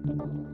Thank you.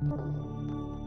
Thank you.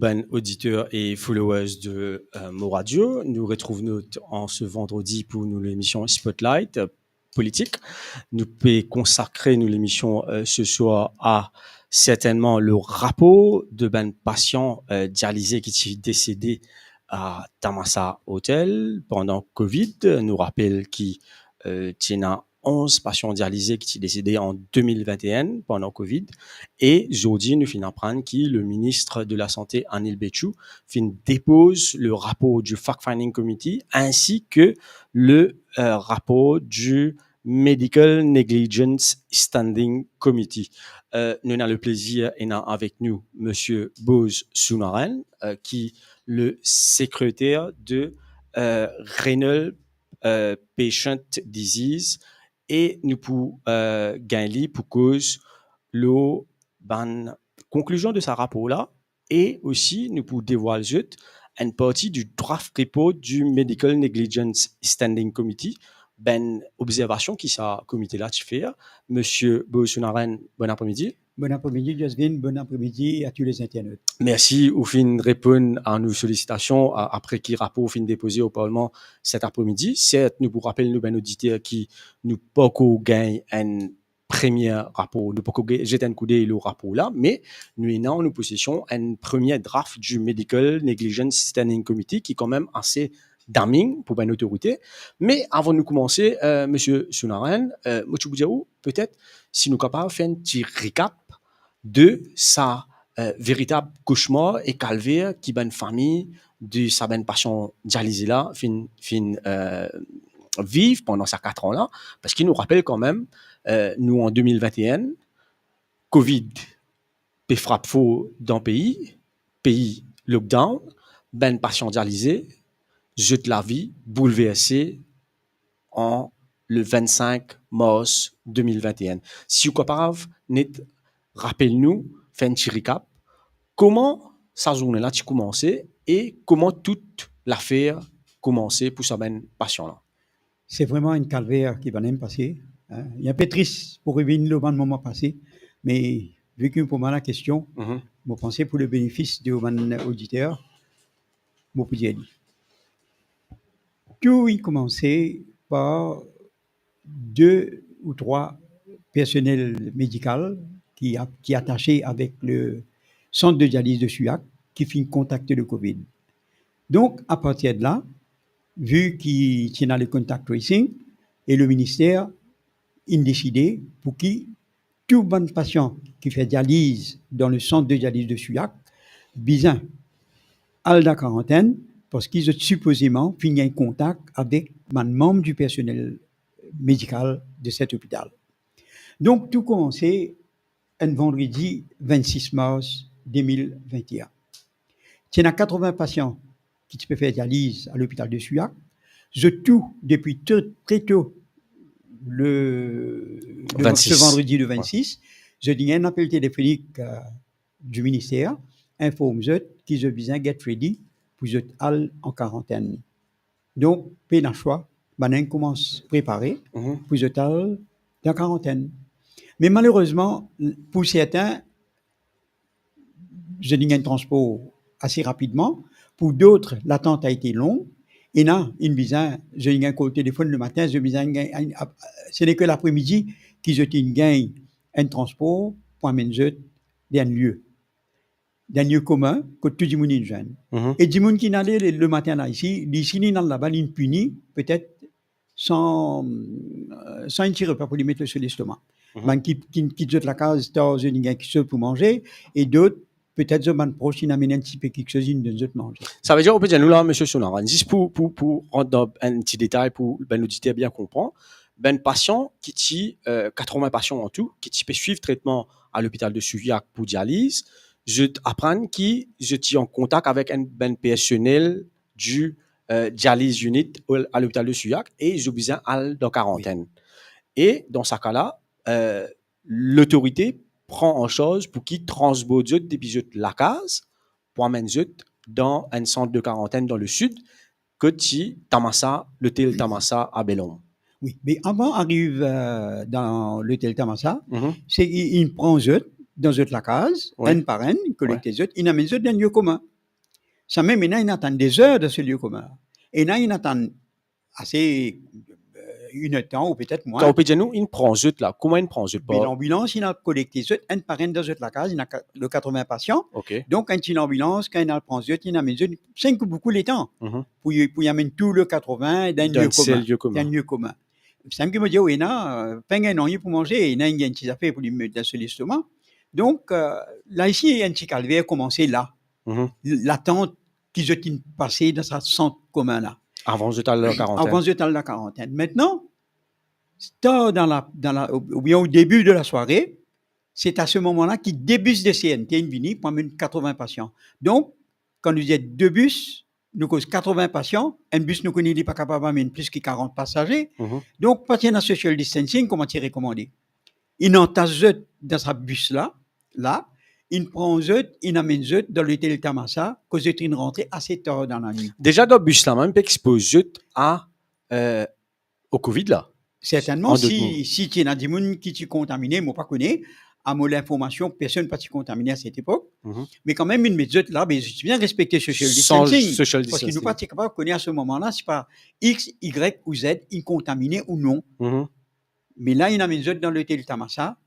Ban auditeurs et followers de Mo Radio. Nous retrouvons en ce vendredi pour nous l'émission Spotlight politique. Nous pouvons consacrer nous l'émission ce soir à certainement le rapport de ben patient dialysé qui est décédé à Tamasa Hotel pendant Covid nous rappelle qu'il y a 11 patients dialysés qui sont décédés en 2021 pendant Covid. Et aujourd'hui, nous finissons apprendre que le ministre de la Santé, Anil Bechu, dépose le rapport du Fact-Finding Committee ainsi que le rapport du Medical Negligence Standing Committee. Nous avons le plaisir avec nous Monsieur Bose Sunaren, qui le secrétaire de Renal Patient Disease et nous pour gagner pour cause le ban conclusion de ce rapport là et aussi nous pour dévoiler une partie du draft report du Medical Negligence Standing Committee ben observation qui ça comité là tu fais monsieur Bosunaren. Bon après-midi. Bon après-midi, Jasmine. Bon après-midi à tous les internautes. Merci au fin répondre à nos sollicitations après qui rapport fin déposé au Parlement cet après-midi. Certes, nous pour rappeler nous ben auditeurs qui nous pas qu'on gagne un premier rapport, nous pas qu'on jeter un coup d'œil le rapport là, mais nous avons nous possession un premier draft du Medical Negligence Standing Committee qui est quand même assez damning pour une autorité. Mais avant de nous commencer, Monsieur Sunaren, moi je vous dire peut-être si nous capables faire un petit récap de sa véritable cauchemar et calvaire qui ben famille de sa ben passion dialysée là vivre pendant ces 4 ans là parce qu'il nous rappelle quand même nous en 2021 Covid peut frappe fort dans le pays lockdown ben passion dialysée jette la vie bouleversée en le 25 mars 2021. Si vous comparez, rappelle-nous, fait un petit recap, comment sa journée-là a commencé et comment toute l'affaire commencé pour sa ben patient-là. C'est vraiment un calvaire qui va même passer. Hein. Il y a un peu triste pour revenir le moment passé, mais vu que pour moi la question, je pensais pour le bénéfice de mon auditeur, je peux dire. Tout a commencé par 2 ou 3 personnels médicaux qui attachés avec le centre de dialyse de Suac qui finit contacter le COVID. Donc, à partir de là, vu qu'il y a le contact tracing, et le ministère a décidé pour que tout bon patient qui fait dialyse dans le centre de dialyse de Suac, besoin à la quarantaine, parce qu'ils ont supposément fini un contact avec un membre du personnel médical de cet hôpital. Donc, tout commençait un vendredi 26 mars 2021. Il y a 80 patients qui peuvent faire dialyse à l'hôpital de Suac. Je tout depuis très tôt ce vendredi le 26. Je dis un appel téléphonique du ministère, informe qu'ils ont besoin de get ready pour aller en quarantaine. Donc, pas de choix, on commence à préparer pour aller en quarantaine. Mais malheureusement, pour certains, je dis un transport assez rapidement. Pour d'autres, l'attente a été longue. Et là, je dis un téléphone le matin, ce n'est que l'après-midi qu'ils ont gagné un transport pour amener d'un lieu commun que tout le monde est jeune. Et du monde qui n'allait le matin là ici, ils n'ont là-bas, ils punissent peut-être sans un petit repas pour les mettre sur l'estomac. Qui jettent la case, ils ont quelque chose pour manger, et d'autres, peut-être que proche, ils amènent un petit peu quelque chose de manger. Ça veut dire, on peut dire, nous là, M. Sonaran, juste pour rentrer dans un petit détail, pour l'auditeur bien comprendre, patient qui 80 patients en tout, qui peut suivre traitement à l'hôpital de Suac pour dialyse, je apprends qui je suis en contact avec un personnel du dialyse unit à l'hôpital de Suac et je besoin aller dans quarantaine. Oui. Et dans ce cas-là, l'autorité prend en charge pour qu'il transborde depuis la case pour amener dans un centre de quarantaine dans le sud que tu Tamasa, l'hôtel Tamasa à Bellon. Oui, mais avant d'arriver dans l'hôtel Tamasa, c'est qu'il prend dans la case, un par un, collecte les autres, il amène dans un lieu commun. Ça même, il attend des heures de ce lieu commun. Et là, il attend assez une heure de temps ou peut-être moins. Quand on peut dire nous, il prend zut là. Comment il prend zut Mais pas? l'ambulance, il a collecté un par un dans la case, il a le 80 patients. OK. Donc, quand il y a une ambulance, quand il a prend il amène zut, 5 beaucoup les temps. Mhm. Pour y amener tout le 80 dans un lieu D'un commun. lieu commun. Dans un lieu commun. C'est qui me dit, oui, pas un an pour manger, il y a une petite affaire pour lui mettre dans l'estomac. Donc, là, ici, il y a un petit calvaire commencé là. Mhm. L'attente qui se passée dans ce centre commun là. Avant zut à la quarantaine. Avant zut à la quarantaine. Maintenant, tard ou bien au début de la soirée, c'est à ce moment-là qu'il débus de CNT une vini pour amener 80 patients. Donc, quand nous êtes deux bus, nous causons 80 patients, un bus nous connaît pas capable d'amener plus que 40 passagers. Mhm. Donc, partir dans social distancing, comment tu recommandé? Il entasse dans sa bus là, il prend zut, il amène zut dans l'hôtel Tamasa, que c'est une rentrée assez tard dans la nuit. Déjà dans le bus là, même, peut expose zut à au Covid là. Certainement, En d'autres mots. si tu as des gens qui sont contaminés, moi pas connais, à mon information, personne pas contaminé à cette époque. Mhm. Mais quand même, une méthode là, ben, je bien respecter social Sans distancing. social Parce qu'ils distancing. nous pas capable de connaître à ce moment-là, c'est pas X, Y ou Z, incontaminé ou non. Mhm. Mais là, il y a une méthode dans l'hôtel Tamasa,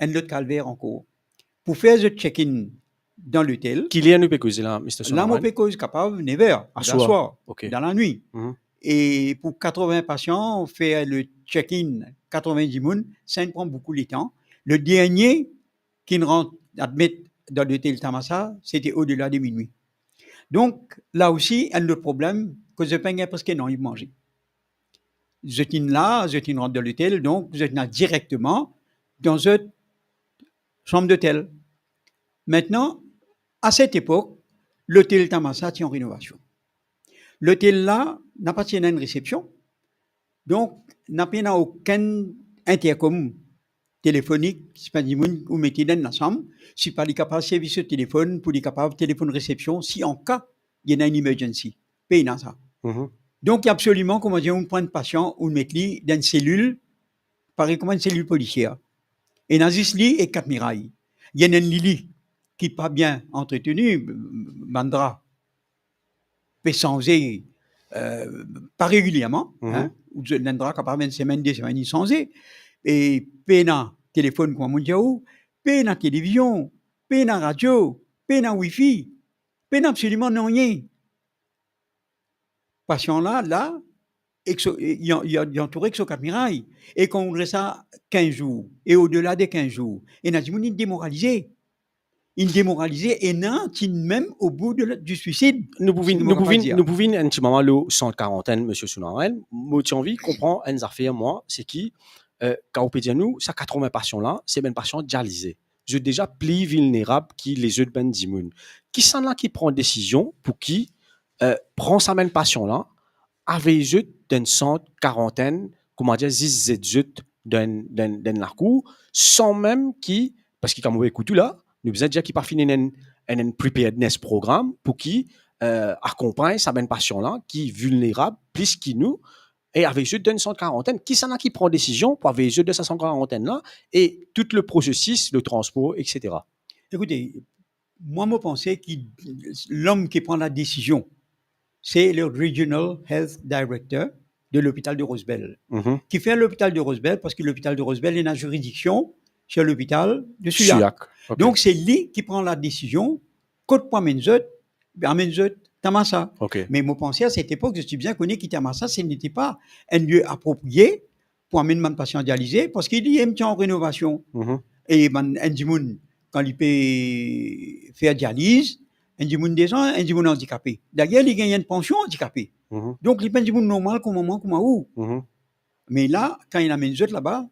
un autre calvaire encore. Pour faire le check-in dans l'hôtel, Qu'il y a une pécuse là, Mr. là, Sonoran. mon péco est capable, 9h, À dans soir. soir, OK. dans la nuit. Mhm. Et pour 80 patients, on fait le check-in 90 personnes, ça prend beaucoup de temps. Le dernier qui nous rentre admettre dans l'hôtel Tamasa, c'était au-delà de minuit. Donc, là aussi, un autre problème, que je pense parce que non, il mangeait. Je suis là, je suis rentre dans l'hôtel, donc je suis directement dans une chambre d'hôtel. Maintenant, à cette époque, l'hôtel Tamasa est en rénovation. L'hôtel là n'a pas une réception, donc n'a pas aucun intercom téléphonique, c'est pas du monde où mettez dans la chambre, si pas capable de service au téléphone pour capable téléphone réception si en cas il y a une emergency. Paye dans ça. Mhm. Donc absolument comment dire on prend un patient ou mettre lui dans une cellule pareil comme une cellule policière. Et dans ce lit et quatre mirailles. Il y a un lit qui n'est pas bien entretenu, Mandra peut changer pas régulièrement, hein, ou l'endroit capable une semaine, 2 semaines, il changer. Et pena téléphone comme mondial, pena télévision, pena radio, pena wifi, pena absolument non rien. Patient là, il y a entouré que ce quatre mirailles. Et qu'on voudrait ça 15 jours, et au-delà des 15 jours, et n'a dit, il démoralisé. Il démoralisé et non, même au bout du suicide. Nous pouvons un petit moment le 140, monsieur Sonoran. Moi, j'ai envie de comprendre une affaire, moi, c'est qui, quand on peut dire nous, ça 80 patients là, c'est bien patient dialysé. Je déjà plus vulnérable qui les autres ben d'immunes. Qui sont là qui prend décision pour qui prend sa même patient là, avec eux d'une 140, comment dire, 10 d'un la cour, sans même qui, parce qu'il comme vous écoutez là, nous besoin déjà qui pas fini un preparedness programme pour qui accompagne sa même patient là, qui est vulnérable plus qu'il nous, et avec eux d'une 140, qui s'en a qui prend décision pour avec eux de sa 140 là, et tout le processus, le transport, etc. Écoutez, moi, je pensais que l'homme qui prend la décision, c'est le Regional Health Director de l'hôpital de Rosebell, qui fait l'hôpital de Rosebell parce que l'hôpital de Rosebell est la juridiction sur l'hôpital de Suyac. Okay. Donc, c'est lui qui prend la décision, côte pour Menzot, Tamasa. Okay. Mais moi, pensais à cette époque, je suis bien connu que Tamasa, ce n'était pas un lieu approprié pour amener un patient dialysé parce qu'il y a une en rénovation. Et quand il peut faire dialyse, un des gens, un monde handicapé. D'ailleurs, il gagne une pension handicapée. Donc, il peut être normal comme où. Mais là, quand il amène les autres là-bas,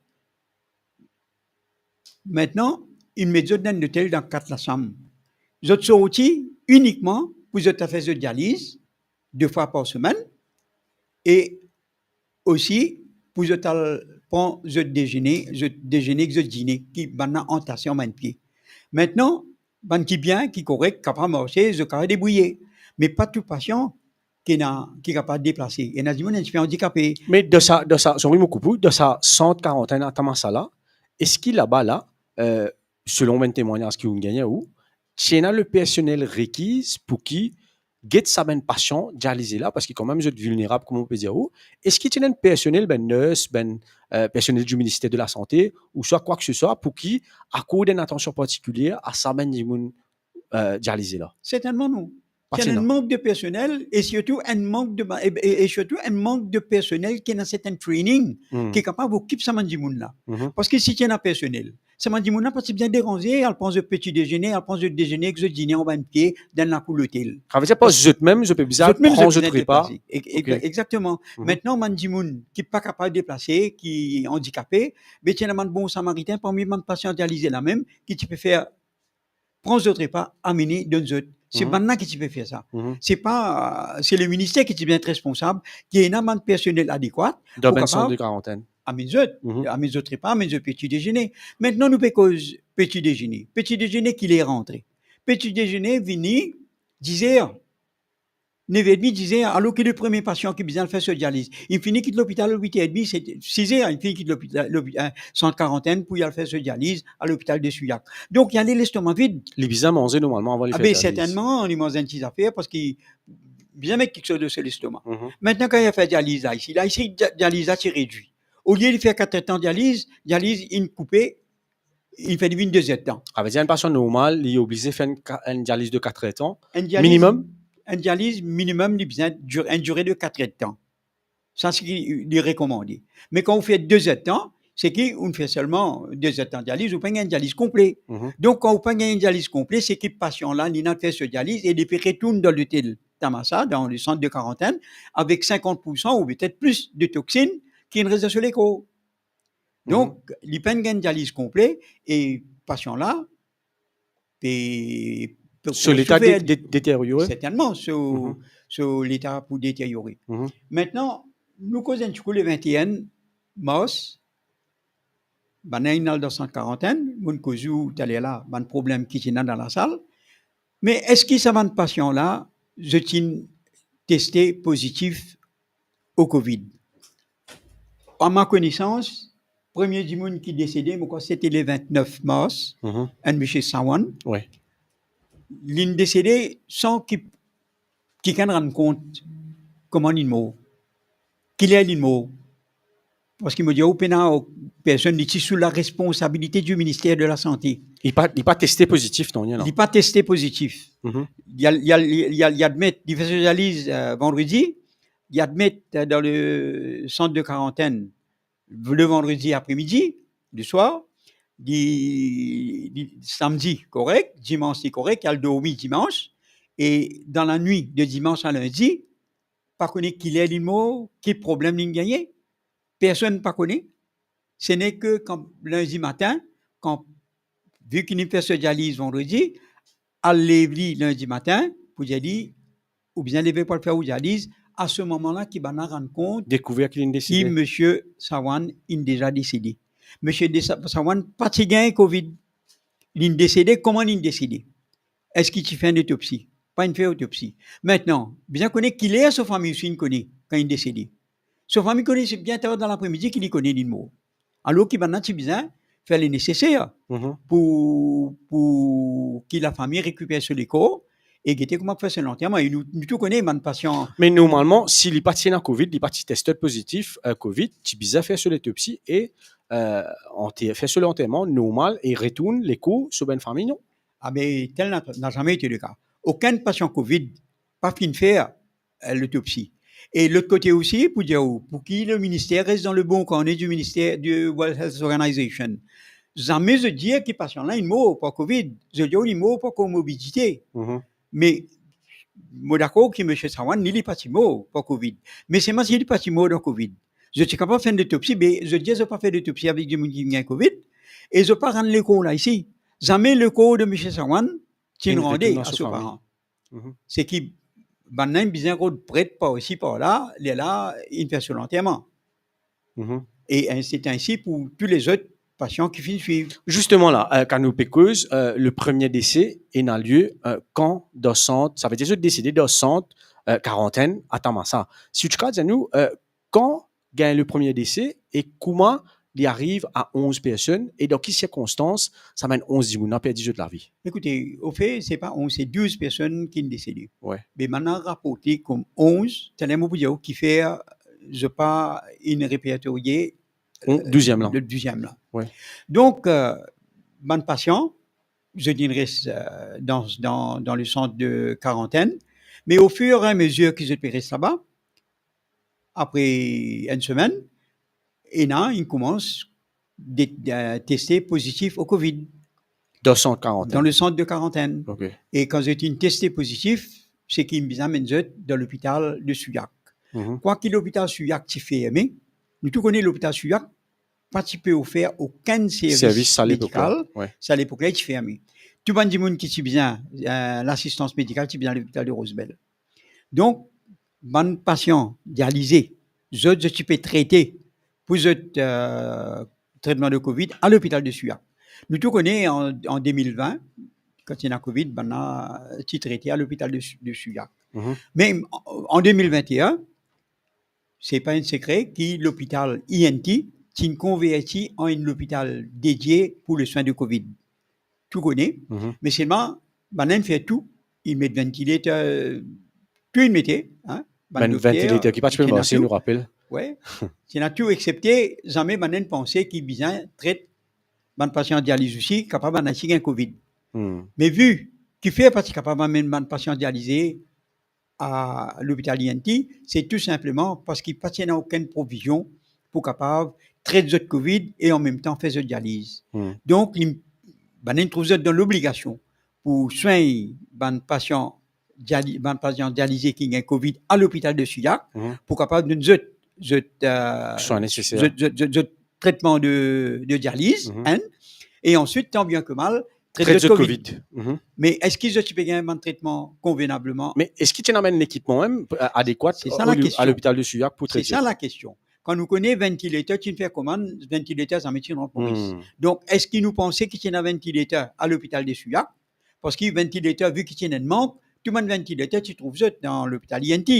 maintenant, il met les autres dans l'hôtel dans 4 la chambre. Les autres sont aussi uniquement pour les autres faire de dialyse 2 fois par semaine et aussi pour les autres prendre le déjeuner, le dîner qui maintenant entassé en main de pied. Maintenant, ban qui bien, qui correct, capable de marcher, je capable de débrouiller. Mais pas tout patient qui est capable de déplacer. Et Nazimon est handicapé. Mais de ça, de sa 140 à Tamasala, est-ce qu'il là-bas, là, selon mes témoignages qui ont gagné, où, c'est le personnel requis pour qui get sa ben patient dialysé là parce que quand même vous êtes vulnérable comme on peut dire. Est-ce qu'il y a un personnel ben nurse personnel du ministère de la santé ou soit quoi que ce soit pour qui accorde une attention particulière à sa ben dialysé là? Certainement non. Pas Il y a un non. manque de personnel et surtout un manque de personnel qui a un certain training Mhm. qui est capable d'occuper ça mandi moun là. Mhm. Parce que si tu as un personnel, ça mandi moun là parce que bien dérangé, elle pense au petit déjeuner, elle pense au déjeuner que je dîner en bas pied dans la cour l'hôtel. Ça veut dire pas je même je peux bizarre prendre je repas. Okay. Exactement. Maintenant mandi moun qui pas capable de déplacer, qui est handicapé, mais tu as un bon samaritain parmi les patients dialysés là même qui tu peux faire prendre d'autres repas, amener d'un autres. C'est maintenant que tu peux faire ça. C'est pas, c'est le ministère qui est bien responsable, qui a un de personnel adéquat. Dans un centre de quarantaine. À mes autres repas, à mes autres petit déjeuner. Maintenant, nous payons petit déjeuner. Petit déjeuner qu'il est rentré. Petit déjeuner, vini, 10 heures. 9h30, 10 heures, alors que le premier patient qui besoin de faire ce dialyse, il finit quitte l'hôpital à 8h30, c'est 6 heures, il finit quitte l'hôpital, centre quarantaine pour y aller faire ce dialyse à l'hôpital de Souillac. Donc, il y a l'estomac vide. Les bizarres manger normalement avant les faire dialyse. Certainement, on y mange une petite affaire parce qu'il bien mettre quelque chose de sur l'estomac. Maintenant, quand il a fait dialyse là, ici, dialyse là, c'est réduit. Au lieu de faire 4 temps de dialyse, il coupé, il fait 22 temps. Avec un patient normal, il est obligé de faire une dialyse de 4 temps minimum. Un dialyse minimum, il besoin une durée de 4 temps. Ça, c'est ce qu'il est recommandé. Mais quand vous faites 2 temps, c'est qu'on fait seulement 2 temps de dialyse, vous prenez une dialyse complet. Donc, quand vous prenez une dialyse complet, c'est que le patient-là, il a fait ce dialyse et il retourne dans l'hôtel Tamassa, dans le centre de quarantaine, avec 50% ou peut-être plus de toxines qui ne restent sur l'écho. Donc, il prend une dialyse complet et le patient-là, sur l'état détérioré. Certainement, sur l'état pour détériorer. Maintenant, nous causons le 21 mars, on a une dans 140, nous causons là, un problème qui est dans la salle. Mais est-ce que ça va de patient là, je suis testé positif au Covid? À ma connaissance, premier du monde qui est décédé, c'était le 29 mars, un M. Sawan. Oui. Il est décédé sans qu'il rende compte comment il meurt. Qu'il est mort. Parce qu'il me dit, personne n'est sous la responsabilité du ministère de la Santé. Il n'est pas testé positif, non? Il n'est pas testé positif. Il admet, il fait ses analyses vendredi, il admet dans le centre de quarantaine le vendredi après-midi, du soir, samedi correct, dimanche c'est correct, il a dormi dimanche, et dans la nuit de dimanche à lundi, pas connaît qu'il est mort, quel problème il a gagné. Personne ne connaît. Ce n'est que quand lundi matin, vu qu'il fait ce dialyse vendredi, à lever lundi matin, pour dire, ou bien lever pour le faire au dialyse, à ce moment-là, qu'il va rendre compte découvert qu'il est décédé. M. Sawan est déjà décédé. M. Sawan, pas de Covid. Il est décédé, comment il est décédé? Est-ce qu'il fait une autopsie? Pas une fait autopsie. Maintenant, bien connaître qu'il est, sa famille aussi, il connaît quand il est décédé. Sa famille connaît, c'est bien tard dans l'après-midi qu'il connaît l'île mort. Alors qu'il va bien faire le nécessaire pour que la famille récupère sur les corps et guetter comment faire son enterrement. Et nous tout connaissons un patient. Mais normalement, s'il n'est pas à Covid, il n'est pas testé positif Covid, tu bien faire sur l'autopsie et fait sur l'enterrement normal et retourne les cours sur une famille, non? Ah, mais tel n'a jamais été le cas. Aucun patient Covid pas fini de faire l'autopsie. Et l'autre côté aussi, pour dire, pour qui le ministère reste dans le bon cornet du ministère de World Health Organization. Jamais je dis que le patient-là, il meurt pas Covid. Je dis, il meurt pas comorbidité. Mais, moi d'accord que M. Sawan, il n'est pas mort pas Covid. Mais c'est moi qui n'est pas mort de Covid. Je suis capable de faire une autopsie, mais je dis, je ne pas faire d'autopsie avec des gens qui ont Covid. Et je ne pas rendre le corps là ici. Jamais le corps de M. Sawan, qui nous rendait à ses parents. C'est qui, maintenant, il y a un prêtre par ici, par là, il est là, il fait sur l'enterrement. Et c'est ainsi pour tous les autres patients qui finissent suivre. Justement là, quand nous pécose, le premier décès est dans lieu quand dans centre, ça veut dire décédé dans centre quarantaine à Tamassa. Si tu regardes nous, quand gagne le premier décès et comment il arrive à 11 personnes et dans quelles circonstances ça mène 11 personnes à perdu de la vie. Écoutez, au fait, c'est pas 11, c'est 12 personnes qui sont décédées. Ouais. Mais maintenant, rapporté comme 11, c'est un mot qui fait, je pas, une répertoriée 12e là. le 12e là. Ouais. Donc, mon patient, je dirais, dans le centre de quarantaine, mais au fur et à mesure qu'ils restent là-bas, après une semaine, et là, ils commencent à tester positif au Covid. 240. Dans le centre de quarantaine. OK. Et quand j'ai été testé positif, c'est qu'ils me amènent dans l'hôpital de Suyac. Quoi qu'il l'hôpital Suyac t'y fait aimer, nous tous connaissons l'hôpital Suyac, pas tu peux offrir aucun service médical. Ouais. Ça à l'époque là, il fait aimer. Tout le monde qui t'y bien l'assistance médicale, t'y bien à l'hôpital de Rosebel. Donc, mon patient dialysé, je peux traiter pour le traitement de Covid à l'hôpital de Suyac. Nous tous connaissons en 2020, quand il y a Covid, ben a traité à l'hôpital de Suyac. Mais en 2021, c'est pas un secret que l'hôpital INT est converti en un hôpital dédié pour le soin de Covid. Tout connaît, mais seulement, ben fait tout. Ils mettent ventilateur, tout ils mettaient. Hein, ventilateur qui particulièrement aussi nous rappelle. Ouais, c'est tout excepté, jamais ben pensé qu'il bien traite un patient dialyse aussi capable d'en un Covid. Mais vu qu'il fait partie capable d'amener un patient dialysé à l'hôpital INT, c'est tout simplement parce qu'il ne n'a aucune provision pour capable traiter le Covid et en même temps faire de dialyse. Donc, il trouve dans l'obligation pour soigner un patient dialysé qui a un Covid à l'hôpital de Suyac pour capable de traitement de dialyse. Et ensuite, tant bien que mal, traite de COVID. Mais est-ce qu'ils ont pu gagner un traitement convenablement? Mais est-ce qu'ils amènent l'équipement même adéquat à l'hôpital de Suyac pour traiter? C'est ça la question. Quand nous connaissons ventilateur, tu ne fais comment? Ventilateur, ça met en police. Donc, est-ce qu'ils nous pensaient qu'il y a un ventilateur à l'hôpital de Suyac? Parce que ventilateur, vu qu'il y a un manque, tout le monde ventilateur, tu trouves ça dans l'hôpital INT.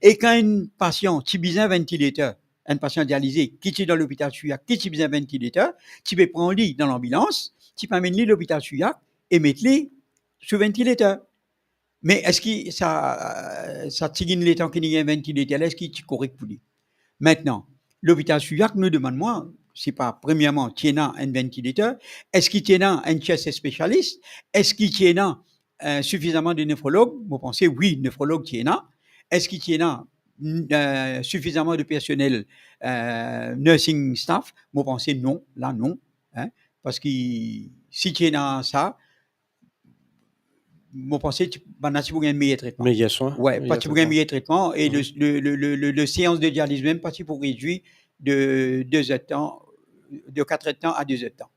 Et quand un patient, tu as besoin d'un ventilateur, un patient dialysé qui est dans l'hôpital Suyac, qui a besoin d'un ventilateur, tu peux prendre lui dans l'ambulance, tu peux amener lui à l'hôpital Suyac et mettre lui sous ventilateur. Mais est-ce que ça tient le temps qu'il y a un ventilateur, est-ce qu'il est correct pour lui? Maintenant, l'hôpital Suyac nous demande, moi, c'est pas, premièrement, tiens un ventilateur, est-ce qu'il tient un chest spécialiste, est-ce qu'il tient suffisamment de néphrologues? Vous pensez, oui, néphrologue tient. Est-ce qu'il tient suffisamment de personnel nursing staff? Vous pensez, non, là, non. Hein, parce que si tient ça, vous pensez que tu peux un meilleur traitement. Meilleur soin. Ouais, pas tu peux un meilleur traitement et le séance de dialyse même pas pour réduire de 2 heures de temps, de 4 heures de temps à 2 heures de temps.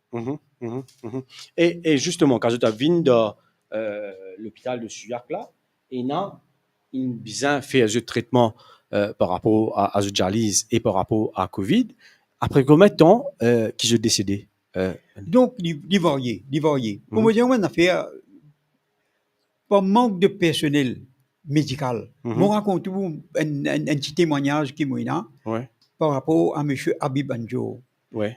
Et justement, quand tu as vu dans l'hôpital de Suyac là, il y a une bien fait un traitement par rapport à la dialyse et par rapport à Covid. Après combien de temps qui sont décédés? Donc, il varié. Pour me dire, on a fait par manque de personnel médical. Je raconte un petit témoignage qui m'a par rapport à M. Habib Anjo. M.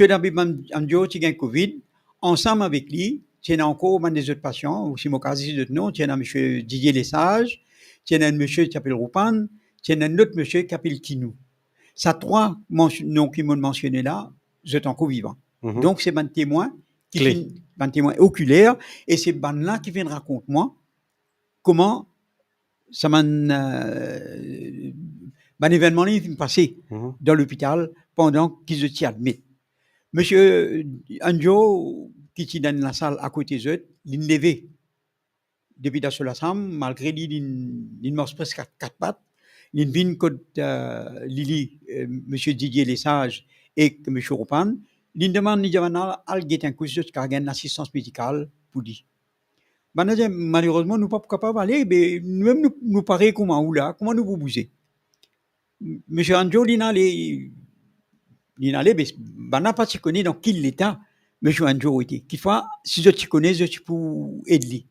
Habib Anjo, qui a Covid, ensemble avec lui, il y a encore des autres patients, aussi mon cas, il y a M. Didier Lesage, il y a un monsieur qui s'appelle Roupan, il y a un autre monsieur qui s'appelle Kinou. Ces 3 noms qui m'ont mentionné là, je suis encore vivant. Donc, c'est un témoin un témoin oculaire, et c'est là qui vient raconter moi comment ça m'a événement est passé dans l'hôpital pendant qu'ils étaient admis. Monsieur Anjo, qui était dans la salle à côté d'eux, il levé depuis dans la salle, malgré lui, il marche presque à 4 pattes. Il vient contre Lili, monsieur Didier Lesage et monsieur Roupan. Il demande à un coup de une assistance médicale pour lui. Malheureusement, nous ne sommes pas capables d'aller, mais nous-mêmes, nous paraît comment nous vous bouger. Monsieur Anjo, il n'allait, mais n'a pas connu dans quel état monsieur Anjo était. Qu'il fois, si je te connais, je peux aider.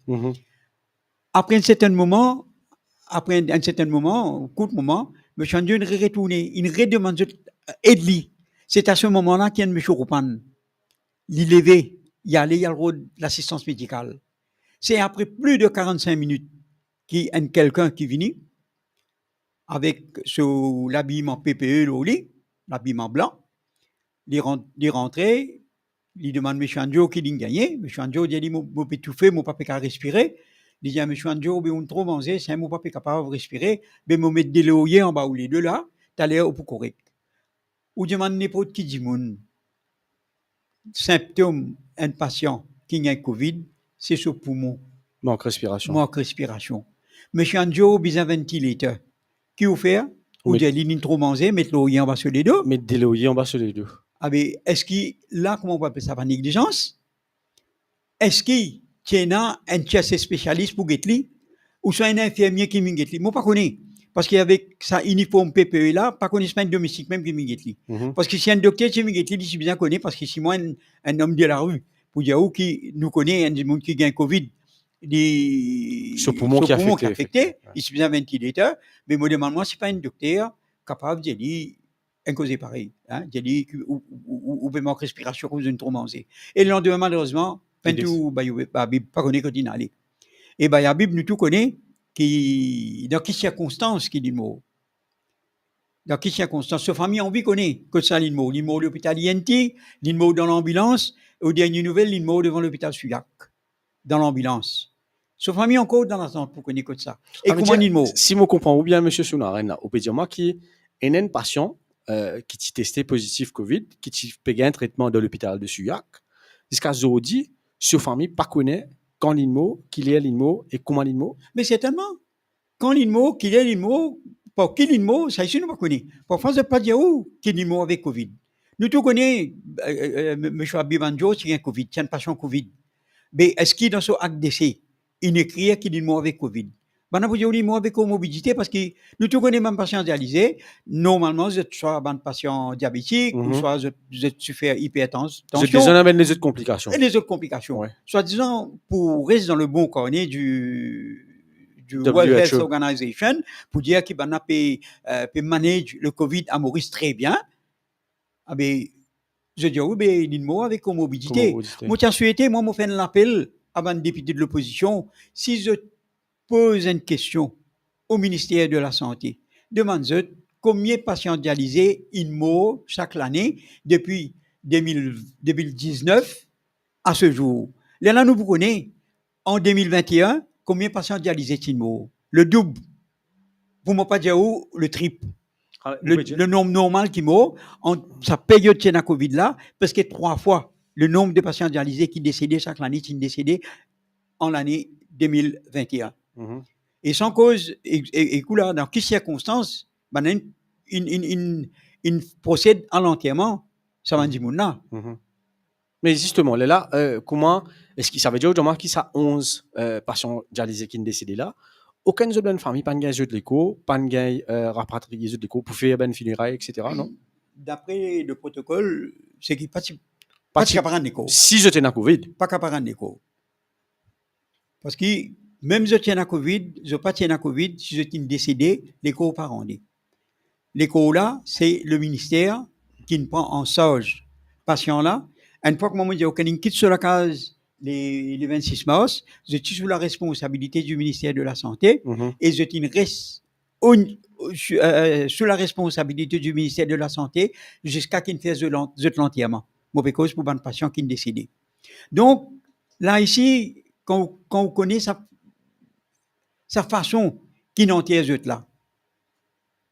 Après un certain moment, court moment, monsieur Anjo est retourné, il redemande aider. C'est à ce moment-là qu'il y a un monsieur Roupan. Il levé, il allait, il y a le rôle de l'assistance médicale. C'est après plus de 45 minutes qu'il y a quelqu'un qui vient avec l'habillement PPE, au lit, l'habillement blanc. Il rentrait, il demande M. Anjo qui l'a gagné. M. Anjo dit, je peux étouffer, je ne peux pas respirer. Il dit à M. Anjo, on trop mangé, c'est un ne pas capable de respirer, mais je vais mettre des loyers en bas ou les deux là, tu as l'air pour correct. Ou demande n'importe qui dit, symptômes d'un patient qui a Covid, c'est ce poumon. Manque respiration. Manque respiration. M. Anjo, besoin de ventilateur. Qui vous fait? Ou dit, il est trop mangé, mettre l'oyer en bas sur les deux. Mettre des loyers en bas sur les deux. Ah ben, est-ce qu'il, là, comment on peut appeler ça, par négligence? Est-ce qu'il y a un chassé spécialiste pour Getli? Ou soit un infirmier qui m'a Getli? Moi, pas connais. Parce qu'avec sa uniforme PPE là, pas connais pas un domestique même qui m'a Getli. Parce que si un docteur qui m'a Getli, je suis bien connu parce que si moi, un homme de la rue, pour dire où qui nous connaît, un monde qui gagne Covid, ce poumon qui est affecté, il suffit d'un ventilateur, mais moi, demande-moi, c'est pas un docteur capable de dire un causé pareil, hein, ou manque respiration cause d'une trop mangée. Et le lendemain, malheureusement, tout, pas connaît quand il allait. Et la Bible nous tout connaît, qui, dans quelles circonstances qui dit le mot. Dans quelles circonstances, sa famille, on connaît que ça, l'INMO. L'INMO à l'hôpital INT, l'INMO dans l'ambulance, aux dernières nouvelles, l'INMO devant l'hôpital Suyac, dans l'ambulance. Sa famille encore dans l'attente pour connaître que ça. Et comment l'INMO? Si je comprends ou bien, M. Sounaren, on peut dire moi qui est un patient qui t'y testé positif Covid, qui t'y payé un traitement de l'hôpital de Suyac, jusqu'à aujourd'hui, sa famille pas connaît quand l'INMO, qui est l'INMO et comment l'INMO. Mais certainement, quand l'INMO, qui est l'INMO, pour qui l'INMO, ça ici nous pas connaît. Parfois, je ne pas dire où qui est l'INMO avec Covid. Nous tout connaissons M. Abibanjo qui a Covid, qui a un patient Covid. Mais est-ce qu'il dans son acte d'essai, il écrit qu'il est l'INMO avec Covid? Ben, vous dire l'INMO avec comorbidité parce que nous tout connaissons même patient dialysé. Normalement, vous êtes soit un patient diabétique, ou soit vous êtes souffert hypertension. Vous êtes déjà avec les autres complications. Et les autres complications. Ouais. Soit disant, pour rester dans le bon cornet du World Health Organization, pour dire qu'il peut manager le Covid à Maurice très bien, ah ben, je dis, oui, ben, l'INMO avec comorbidité. Moi, tiens, souhaité, moi, je fais un appel à un député de l'opposition. Si je pose une question au ministère de la Santé, demande-moi combien de patients dialysés INMO chaque année depuis 2019 à ce jour. Là, nous vous connaissons, en 2021, combien de patients dialysés INMO? Le double. Pour ne pas dire où, le triple. Le nombre normal qui meurt, en sa période de la Covid là, parce que 3 fois le nombre de patients dialysés qui décédaient chaque année, qui décédaient en l'année 2021. Et sans cause, et là, dans quelles circonstances, il procède à l'enterrement, ça va dire là. Mais justement, là, comment est-ce qu'il ça veut dire aujourd'hui qu'il y a 11 patients dialysés qui sont décédés là? Aucune autre famille, pas de gain de l'écho, pas de gain rapatrié de l'écho pour faire ben funérailles, etc. Non? D'après le protocole, c'est qu'il pas capable d'écho. Si je tiens à Covid. Pas capable d'écho. Parce que même si je tiens à Covid, je pas tiens à Covid, si je tiens décédé, l'écho pas rendu. L'écho là, c'est le ministère qui ne prend en charge patient là. Une fois que moi je quitte sur la case les 26 mars, je suis sous la responsabilité du ministère de la Santé et je reste sous la responsabilité du ministère de la Santé jusqu'à qu'il fasse l'enterrement. Mauvais cause pour un patient qui est décédé. Donc, là ici, quand on connaît sa façon qui n'enterre là,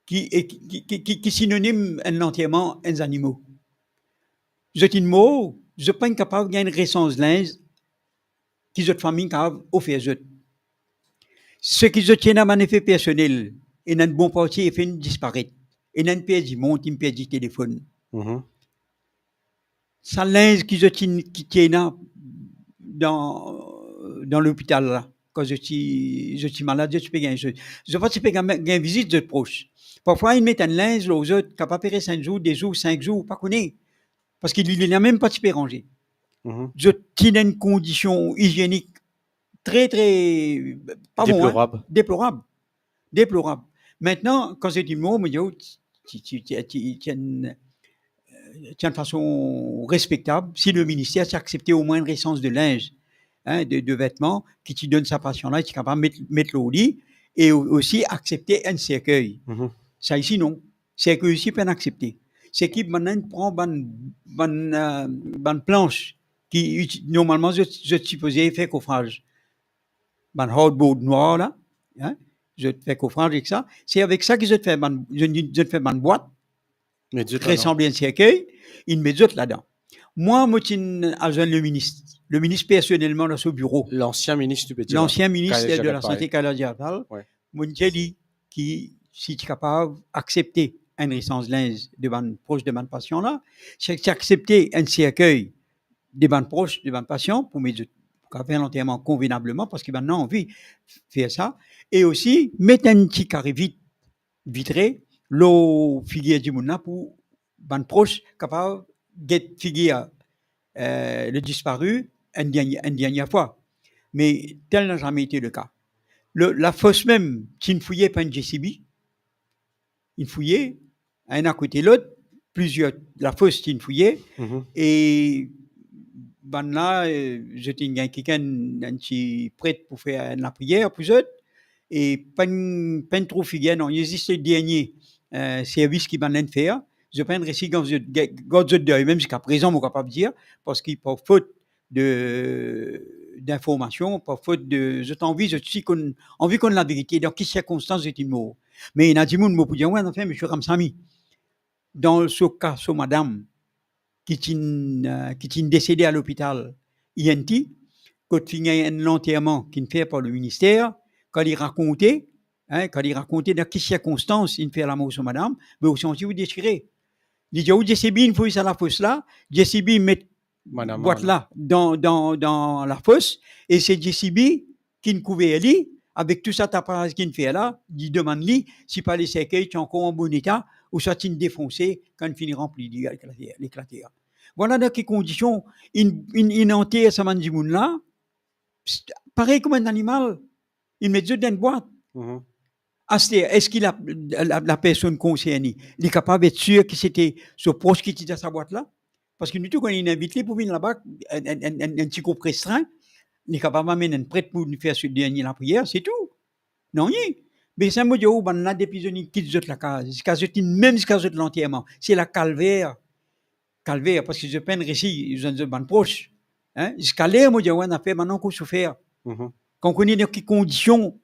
qui synonyme un enterrement des animaux. Je dis mot, je pas capable de gagner une récence linge qui cette famille capable offrir je. Ce qui je tiens à mon effet personnel, et dans bon parti et fait disparaître. Et dans perdu monte, il perd du téléphone. Ça linge qui je tiens dans l'hôpital là. Quand je suis malade, je peux gagner. Je pense que je peux gagner visite de proches. Parfois, ils mettent un linge aux autres, capable de faire 5 jours, des jours, 5 jours, pas connaît. Parce qu'il n'a même pas de rangé. Je tiens une condition hygiénique très, très, pas déplorable. Bon, hein? Déplorable. Déplorable. Maintenant, quand je dis mot, je dis, de façon respectable, si le ministère s'acceptait au moins une essence de linge, de vêtements, qui te donne sa passion-là, tu es capable de mettre le au lit, et aussi accepter un cercueil. Ça ici, non. Cercueil ici, pas accepté. C'est qui maintenant prend une planche qui, normalement, je supposais faire coffrage. Ban hardboard noir, là, hein, je fais coffrage avec ça. C'est avec ça que je te fais une boîte, qui ressemble à un cercueil, il met d'autres là-dedans. Moi, je agent le ministre personnellement dans ce bureau. L'ancien ministre, tu peux dire. L'ancien ministre de la Santé Kalajatal, mon dit qui, si tu es capable d'accepter une licence linge de ban proche de ban patient là, c'est accepter un cercueil de ban proche de ban patient pour mettre faire l'enterrement convenablement parce qu'il a envie de faire ça. Et aussi, mettre un petit carré vitré, l'eau figure du monde pour ban proche capable de figure le disparu une dernière fois. Mais tel n'a jamais été le cas. La fosse même, qui ne fouillait pas une JCB, il fouillait, un à côté de l'autre, plusieurs, la fosse qui ne fouillait, et ben là, j'étais quelqu'un qui prête pour faire la prière pour eux, et pas trop figué, non, il existe le dernier service qui va faire. Je prends récit quand je deuil, même jusqu'à présent, je suis capable de dire, parce qu'il pas faute d'informations, pas faute de, je t'envie, envie qu'on la vérité, dans quelles circonstances est-il mort. Mais il y a des gens qui me disent, ouais, enfin, monsieur Ramsami, dans ce cas, ce madame, qui est décédée à l'hôpital, INT, quand il y a un enterrement qui est fait par le ministère, quand il racontait dans quelles circonstances il fait la mort sur madame, mais aussi vous déchirez. Il dit, JCB, il faut ça la fosse là, JCB met boîte là dans la fosse, et c'est JCB qui ne couvait elle, avec tout ça tapage qu'il fait là, il demande lui, si pas les cercueils sont encore en bon état, ou soit ils défoncé quand il finit rempli l'éclater. Voilà dans quelles conditions il enterre ce mandimoun là, pareil comme un animal, il met dans une boîte. Est-ce qu'il a la personne concernée, il est capable d'être sûr que c'était ce proche qui était dans sa boîte là? Parce que nous, quand il invite pour venir là-bas, un petit groupe restreint, il est capable d'amener un prêtre pour nous faire ce dernier la prière, c'est tout. Non, rien. Mais c'est un mot de où, on a des prisonniers qui quittent la case, même jusqu'à l'enterrement. C'est la calvaire, parce que je peine récit, ils ont des bandes proches. Jusqu'à l'air, moi, on a fait maintenant qu'on souffert. Quand on connaît dans quelles conditions,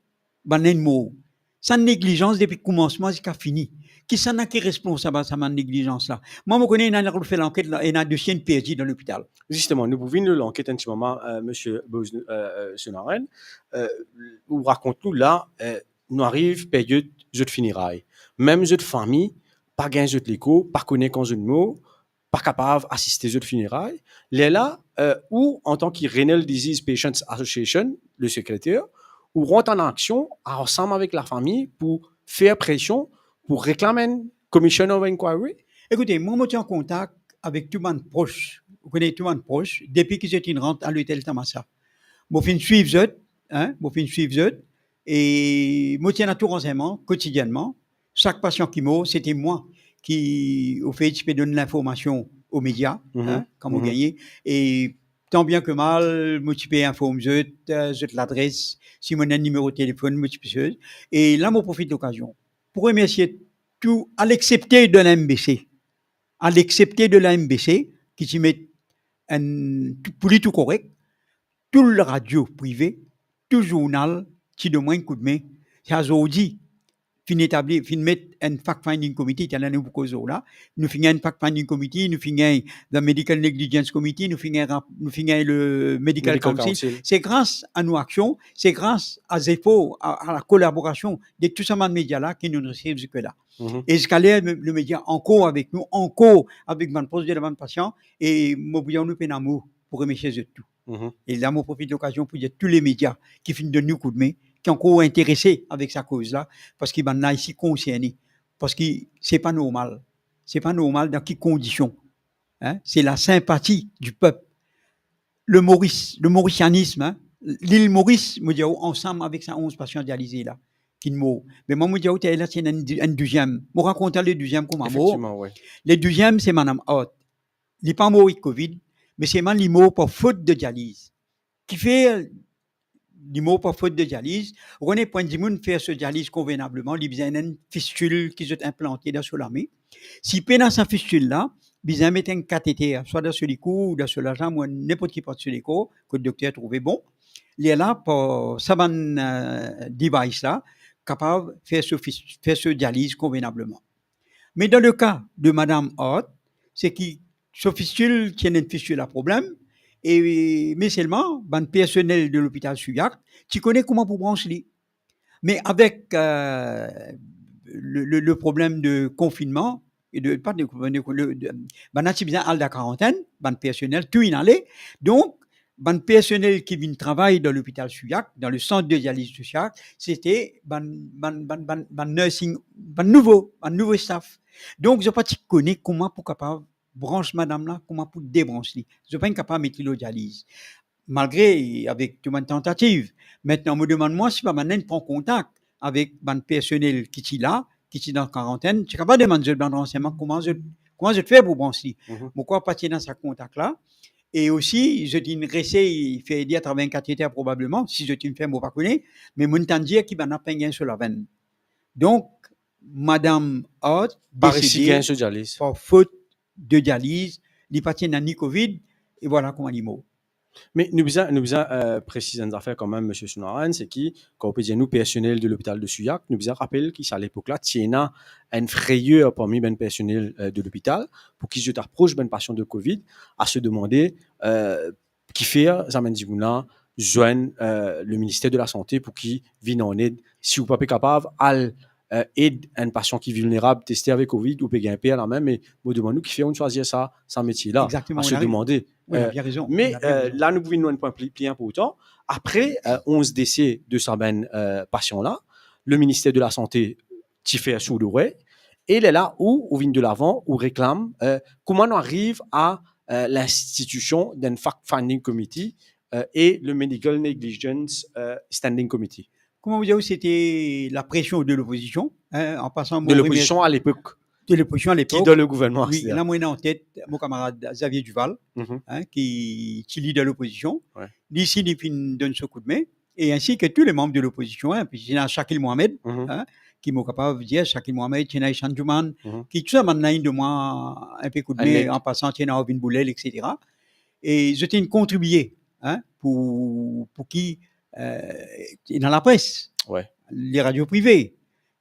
on a une mot. Sans négligence depuis le commencement jusqu'à fini. Qui s'en a qui est responsable de cette négligence-là? Moi, je connais, il a fait l'enquête, il y a 2 chiens perdus dans l'hôpital. Justement, nous pouvons l'enquête un petit moment, monsieur Senaren, où raconte-nous là, nous arrive période de funérailles. Même de famille, pas gain de l'écho, pas connaître quand de mots, pas capable d'assister aux funérailles. Les là, où en tant que Renal Disease Patients Association, le secrétaire, ou rentre en action ensemble avec la famille pour faire pression, pour réclamer une commission of inquiry? Écoutez, moi, je suis en contact avec tout le monde proche. Vous connaissez tout le monde proche, depuis que j'étais rentré à l'hôtel Tamassa. Je fais suivre eux, et je tiens à tout renseignement, quotidiennement. Chaque patient qui meurt, c'était moi qui, au fait, je peux donner l'information aux médias, quand on gagne. Et tant bien que mal, je peux informer je l'adresse, si mon numéro de téléphone, et là, je profite de l'occasion pour remercier tout, à l'excepter de l'MBC. À l'excepter de la MBC, qui s'y met tout correct, tout le radio privé, tout journal, qui donne un coup de main, c'est aujourd'hui, fin mettre un fact-finding committee, qui a l'année pour là, nous finissons un fact-finding committee, nous finissons le medical negligence committee, nous finissons le medical council. C'est grâce à nos actions, c'est grâce à Zepho, à la collaboration de tous ces médias là qui nous reçoivent jusque-là. Et jusqu'à là, le média encore avec nous, encore avec mon poste de la bande patient, et nous nous peine amour pour remercier de tout. Et là, je profite de l'occasion pour dire tous les médias qui finissent de nous coup de main, qui sont encore intéressés avec sa cause-là, parce qu'ils sont ici concernés. Parce que c'est pas normal. C'est pas normal dans quelles conditions. C'est la sympathie du peuple. Le mauricianisme, l'île Maurice, me dit, ensemble avec sa 11 patients dialysés là, qui mot. Mais moi, je dis, là, c'est un deuxième. Je raconte le deuxième comme un mot. Effectivement, oui. Le deuxième, c'est Madame Hot. Il n'est pas mort avec Covid, mais c'est man mort pour faute de dialyse. Qui fait mort pour faute de dialyse. On est point de monde faire ce dialyse convenablement. Il y a une fistule qui est implantée dans la main. Si pendant cette fistule-là, ils mettent un cathéter, soit dans le cou ou dans la jambe ou n'importe qui porte sur le corps, que le docteur a trouvé bon. Il est là pour ça, device-là, capable de faire ce dialyse convenablement. Mais dans le cas de Madame Hott, c'est qui ce fistule qui est une fistule à problème, mais seulement, le personnel de l'hôpital Suyac, tu connais comment pour brancher. Mais avec le problème de confinement, et de pas de la quarantaine, le personnel tout inhalé. Donc, le personnel qui vient travailler dans l'hôpital Suyac, dans le centre de dialyse de Suyac, c'était nursing, nouveau staff. Donc, je ne pas connais comment pour capable branche madame là, comment pour débrancher. Je ne pas capable de mettre le dialyse. Malgré, avec toute une tentative. Maintenant, on me demande, moi, si pas maintenant, prend contact avec le personnel qui est là, qui est dans la quarantaine, je suis capable de demander dans renseignement comment je fais pour brancher. Pourquoi pas dans ce contact-là? Et aussi, je dis, il fait aider à travers un cathéter probablement, si je ne fais pas connaître, mais mon temps dire qu'il va n'a pas gagné sur la veine. Donc, Madame Hott, décédée pour faute de dialyse, il partit dans ni Covid, et voilà comment il mort. Mais nous besoin préciser une affaire quand même, M. Sounaran, c'est qui, quand on peut dire nous, personnel de l'hôpital de Suyac, nous besoin rappeler qu'à l'époque-là, il y a une frayeur parmi les personnels de l'hôpital pour qu'ils se approchent d'un patient de Covid à se demander qui fait, Zamendimouna, joindre le ministère de la Santé pour qu'il vienne en aide, si vous n'êtes pas capable, à aide un patient qui est vulnérable, testé avec Covid ou payer un à la même, mais vous demandez nous qui fait on choisir ça, ce métier-là, exactement, à se demander. Oui, bien raison. Mais là, nous pouvons un point plus important. Après 11 décès de ce patient-là, le ministère de la Santé t'y fait sous le ouais, et il est là où on vient de l'avant, où réclame comment on arrive à l'institution d'un fact-finding committee et le Medical Negligence Standing Committee. Comment vous dire, c'était la pression de l'opposition, en passant de l'opposition à l'époque. De l'opposition à l'époque. Qui dans le gouvernement. Oui, là, moi, j'ai en tête mon camarade Xavier Duval, qui lead de l'opposition. Ouais. D'ici, il donne ce coup de main, et ainsi que tous les membres de l'opposition, puis il y a Shakil Mohamed, qui m'ont capable de dire, Shakil Mohamed, Tchena Ishandjouman, qui tout ça maintenant de moi un peu coup de main en passant Tchena Ovin Boulel, etc. Et je t'ai contribué pour qui dans la presse, les radios privées,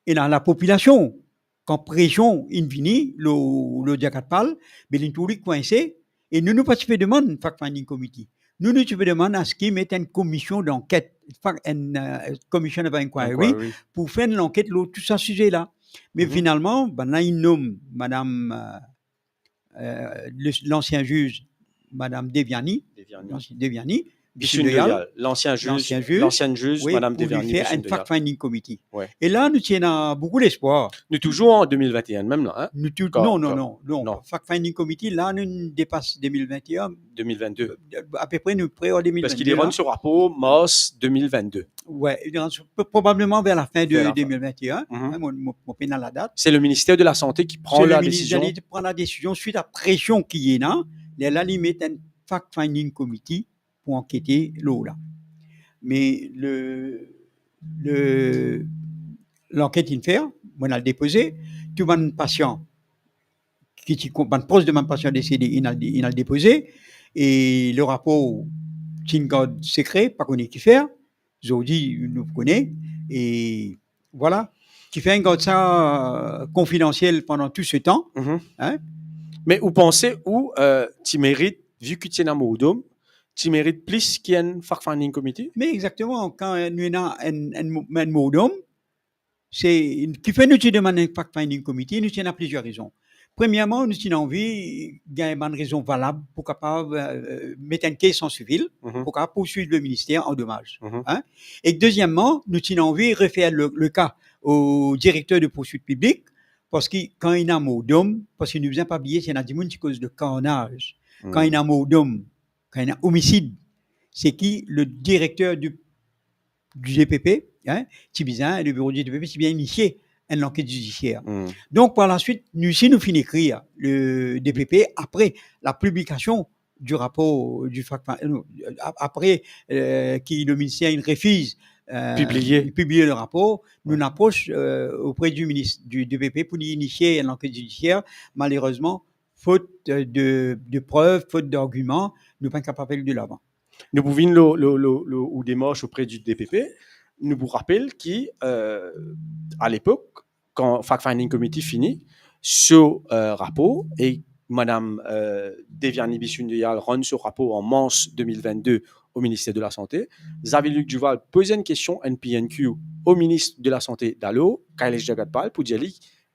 et dans la population, quand pression infini, le diacatpal, mais l'intouri coincé, et nous pas fait demande fact-finding committee. Nous fait demande à ce qu'ils mettent une commission d'enquête, une commission of inquiry, pour faire l'enquête sur tout ce sujet-là. Mais finalement, là, il nomme Madame, l'ancien juge, Madame Deviani, l'ancienne juge, Madame Deviani, fait un fact-finding committee. Ouais. Et là, nous tenons beaucoup d'espoir. Nous toujours en 2021, même là. Non. Fact-finding committee, là, nous dépasse 2021. 2022. À peu près, nous près en 2022. Parce qu'il est rendu sur rapport mars 2022. Ouais, probablement vers la fin de 2021. Mon pénal la date. C'est le ministère de la Santé qui prend la décision. C'est le ministère qui prend la décision suite à pression qui est là. Là, il met un fact-finding committee pour enquêter l'eau là. Mais l'enquête il fait, on a déposé, tout mon patient qui proche de mon patient décédé, il a le déposé, et le rapport c'est une garde secret, pas qu'on qui faire, Zodi nous connaît, et voilà, qui fait un garde ça confidentiel pendant tout ce temps. Mais vous pensez où tu mérites, vu que tu es dans Moudom, tu mérites plus qu'il y ait un fact-finding committee? Mais exactement, quand nous avons un Moudom, c'est qui fait nous demander un fact-finding committee, nous avons plusieurs raisons. Premièrement, nous avons envie, il y a une raison valable pour capable mettre un case en civil, pour capable poursuivre le ministère en dommages. Et deuxièmement, nous avons envie de refaire le cas au directeur de poursuite publique, parce que quand il y a un Moudom, parce qu'il ne nous a pas oublié, c'est un démon qui cause de carnage. Quand il y a un Moudom, quand il y a un homicide, c'est qui le directeur du du DPP, hein, qui bien, le bureau du DPP, qui bien initié une enquête judiciaire. Mm. Donc, par la suite, si nous finissons d'écrire le DPP, après la publication du rapport du après que le ministère il refuse publier le rapport, nous approche auprès du ministre du DPP pour initier une enquête judiciaire. Malheureusement, faute de preuves, faute d'arguments, nous ne sommes pas capables de l'avant. Nous pouvons ou démarche auprès du DPP. Nous vous rappelons qu'à l'époque, quand Fact-Finding Committee finit, ce rapport et Madame Deviani Bissundeyal rend ce rapport en mars 2022 au ministère de la Santé. Xavier-Luc Duval posait une question NPNQ au ministre de la Santé d'Allo, Kailesh Jagatpal, pour dire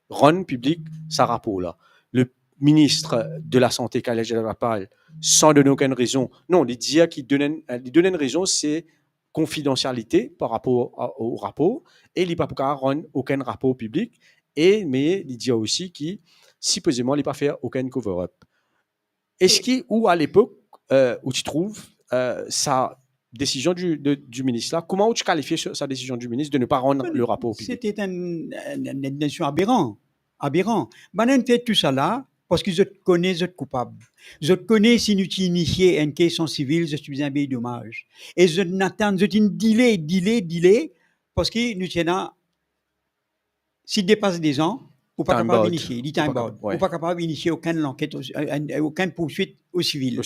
rend public ce rapport-là. Le ministre de la Santé, Kailesh Jagatpal, sans donner aucune raison, non, il dit qu'il donnait une raison, c'est confidentialité par rapport au rapport, et il n'a pas rendre aucun rapport public, mais il dit aussi qu'il supposément, il n'a pas fait aucun cover-up. Est-ce qu'il, ou à l'époque, où tu trouves sa décision du ministre là, comment tu qualifies sa décision du ministre de ne pas rendre le rapport public? C'était une décision aberrante. On fait tout ça là parce que je connais, je suis coupable. Je connais si nous initié une question civile, je suis un bien dommage. Et je n'attends, je dis delay, parce que nous tenons, s'il dépasse des ans, ou pas capable d'initier, du time bound, ou pas capable d'initier aucune enquête, aucune poursuite au civil.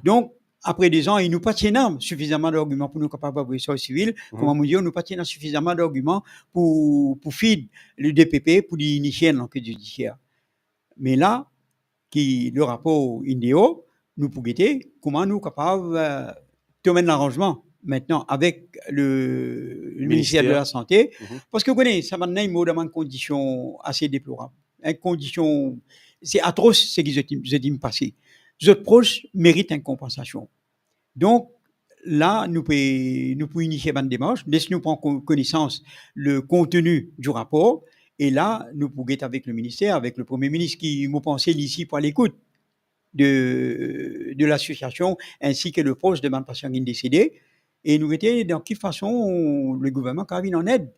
Donc, après 2 ans, il nous pas suffisamment d'arguments pour nous capables d'ouvrir ça au civil. Comme on dit, nous pas suffisamment d'arguments pour feed le DPP pour initier l'enquête judiciaire. Mais là, qui le rapport INDEO, nous pouvons guetter comment nous capables de mettre l'arrangement maintenant avec le ministère de la Santé, parce que vous connaissez, ça m'a donné une condition assez déplorable. Une condition, c'est atroce ce que je dis me passer. Les proches méritent une compensation. Donc, là, nous pouvons initier une démarche, laissez-nous prendre connaissance le contenu du rapport, et là, nous pouvons être avec le ministère, avec le Premier ministre qui m'a pensé ici pour l'écoute de l'association, ainsi que le proche de ma patient qui est décédé, et nous étions dans quelle façon le gouvernement a en aide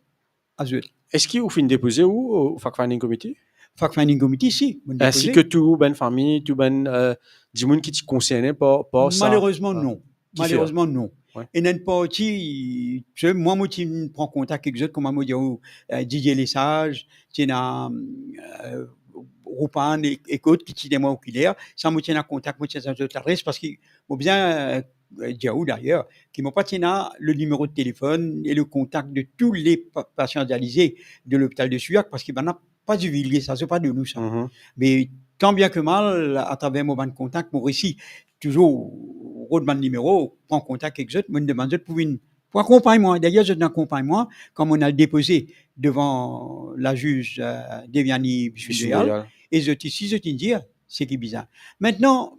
à eux. Est-ce qu'il vous fait déposer au Fact-Finding Committee? Fact-Finding Committee, si. Ainsi que tout ben famille, tout ben du monde qui te concernait par ça. Malheureusement, non. Malheureusement, non. Ouais. Et n'en partie, moi, je prends contact avec eux, comme je dis, Didier Lesage, Roupan et Côte, qui est moi oculaire, ça me tient en contact, moi, je parce qu'il m'a bien, Diaou d'ailleurs, qui m'a pas tenu le numéro de téléphone et le contact de tous les patients dialysés de l'hôpital de Suyac, parce qu'il n'a pas divulgué ça, c'est pas de nous, ça. Mais tant bien que mal, à travers mon banc de contact, mon récit, toujours, au numéro, prend contact avec eux, me demande pour accompagner-moi. D'ailleurs, je t'accompagne-moi, comme on a déposé devant la juge Deviani Bissundeyal, et je te dis, c'est qui est bizarre. Maintenant,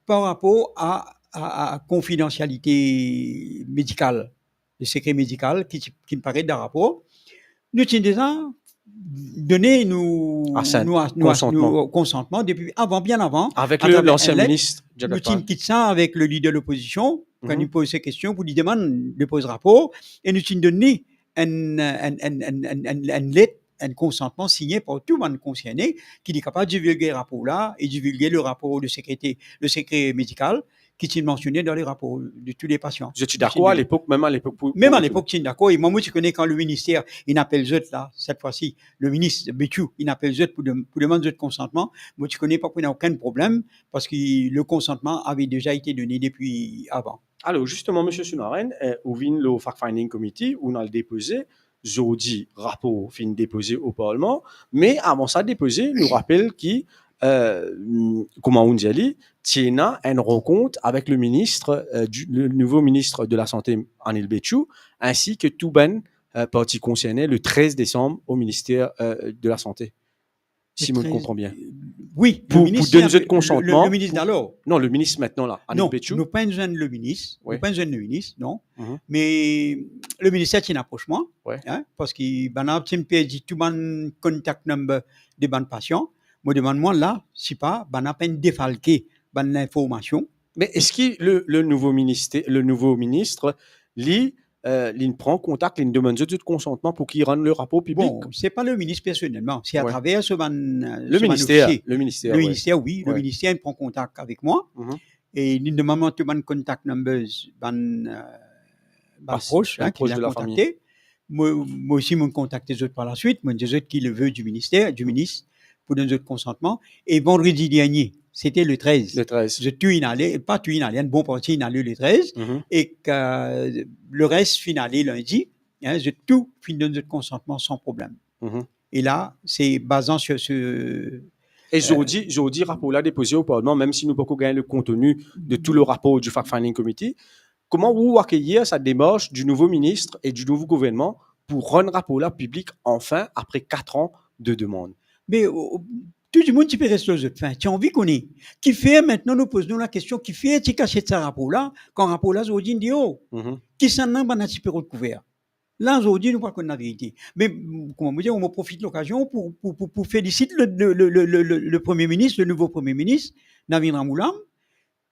par rapport à confidentialité médicale, le secret médical qui me paraît d'un rapport, nous sommes déjà donné nous consentement depuis bien avant avec l'ancien ministre nous quitte ça avec le leader de l'opposition quand il pose ces questions pour lui demander de poser rapport et nous sommes donné une lettre un consentement signé par tout le monde concerné qui est capable de divulguer le rapport là et divulguer le rapport de sécurité, le secret médical qui est mentionné dans les rapports de tous les patients. Je suis d'accord à l'époque, même à l'époque. Même à l'époque, je suis d'accord. Et moi, tu connais quand le ministère, il appelle eux là, cette fois-ci, le ministre Béchou, il appelle eux pour demander de consentement. Moi, tu connais pas qu'il n'y a aucun problème parce que le consentement avait déjà été donné depuis avant. Alors, justement, M. Sunaren, au vin le Fact-Finding Committee, on a le déposé, jeudi, rapport fin déposé au Parlement, mais avant ça déposé, nous rappelle qu'il comment on dit, tient une rencontre avec le ministre, le nouveau ministre de la Santé, Anil Béchou, ainsi que tout ben parti concerné le 13 décembre au ministère de la Santé. Si je me comprends bien. Oui, pour donner notre consentement. Le ministre d'alors. Non, le ministre maintenant là, Anil Béchou. Non, nous pas le ministre. Oui. Nous pas le ministre, non. Mais le ministère tient approchement, parce qu'il y a un petit tout le contact number des bonnes patients. Moi, demande-moi là, si pas, ben, à peine défalqué, l'information. Mais est-ce que le nouveau ministre, lui, il prend contact, il demande de consentement pour qu'il rende le rapport public. Bon, c'est pas le ministre personnellement, c'est à Ouais. travers ce Le ce ministère, officier. le ministère, Le ouais. ministère, oui, le Ouais. ministère il prend contact avec moi Mhm. et il demande mon contact numbers, Passe- proche, un qui proche l'a de la contacté. Moi aussi, je contacte les autres par la suite, moi des autres qui le veulent du ministère, du ministre, pour donner autres consentement. Et vendredi dernier, c'était le 13. Le 13. Je tue inhalé, pas tue inhalé, un bon parti inhalé le 13, Mhm. et que le reste finalé lundi, hein, je tout fin donne autres consentement sans problème. Mhm. Et là, c'est basant sur ce. Et jeudi, rapport là déposé au Parlement, même si nous ne pouvons pas gagner le contenu de tout le rapport du Fact-Finding Committee, comment vous accueillez cette démarche du nouveau ministre et du nouveau gouvernement pour rendre rapport là public enfin après 4 ans de demande? Mais tout le monde qui peut rester aux autres fins. Tu as envie qu'on ait. Qui fait maintenant, nous posons la question, qui fait, tu cachette ce rapport-là, quand rapport-là, aujourd'hui, dit, oh, Mhm. qui s'en a, ben, un petit peu recouvert. Là, aujourd'hui, nous ne parlons pas de la vérité. Mais, comment vous dire, on me profite de l'occasion pour féliciter le Premier ministre, le nouveau Premier ministre, Navin Moulam,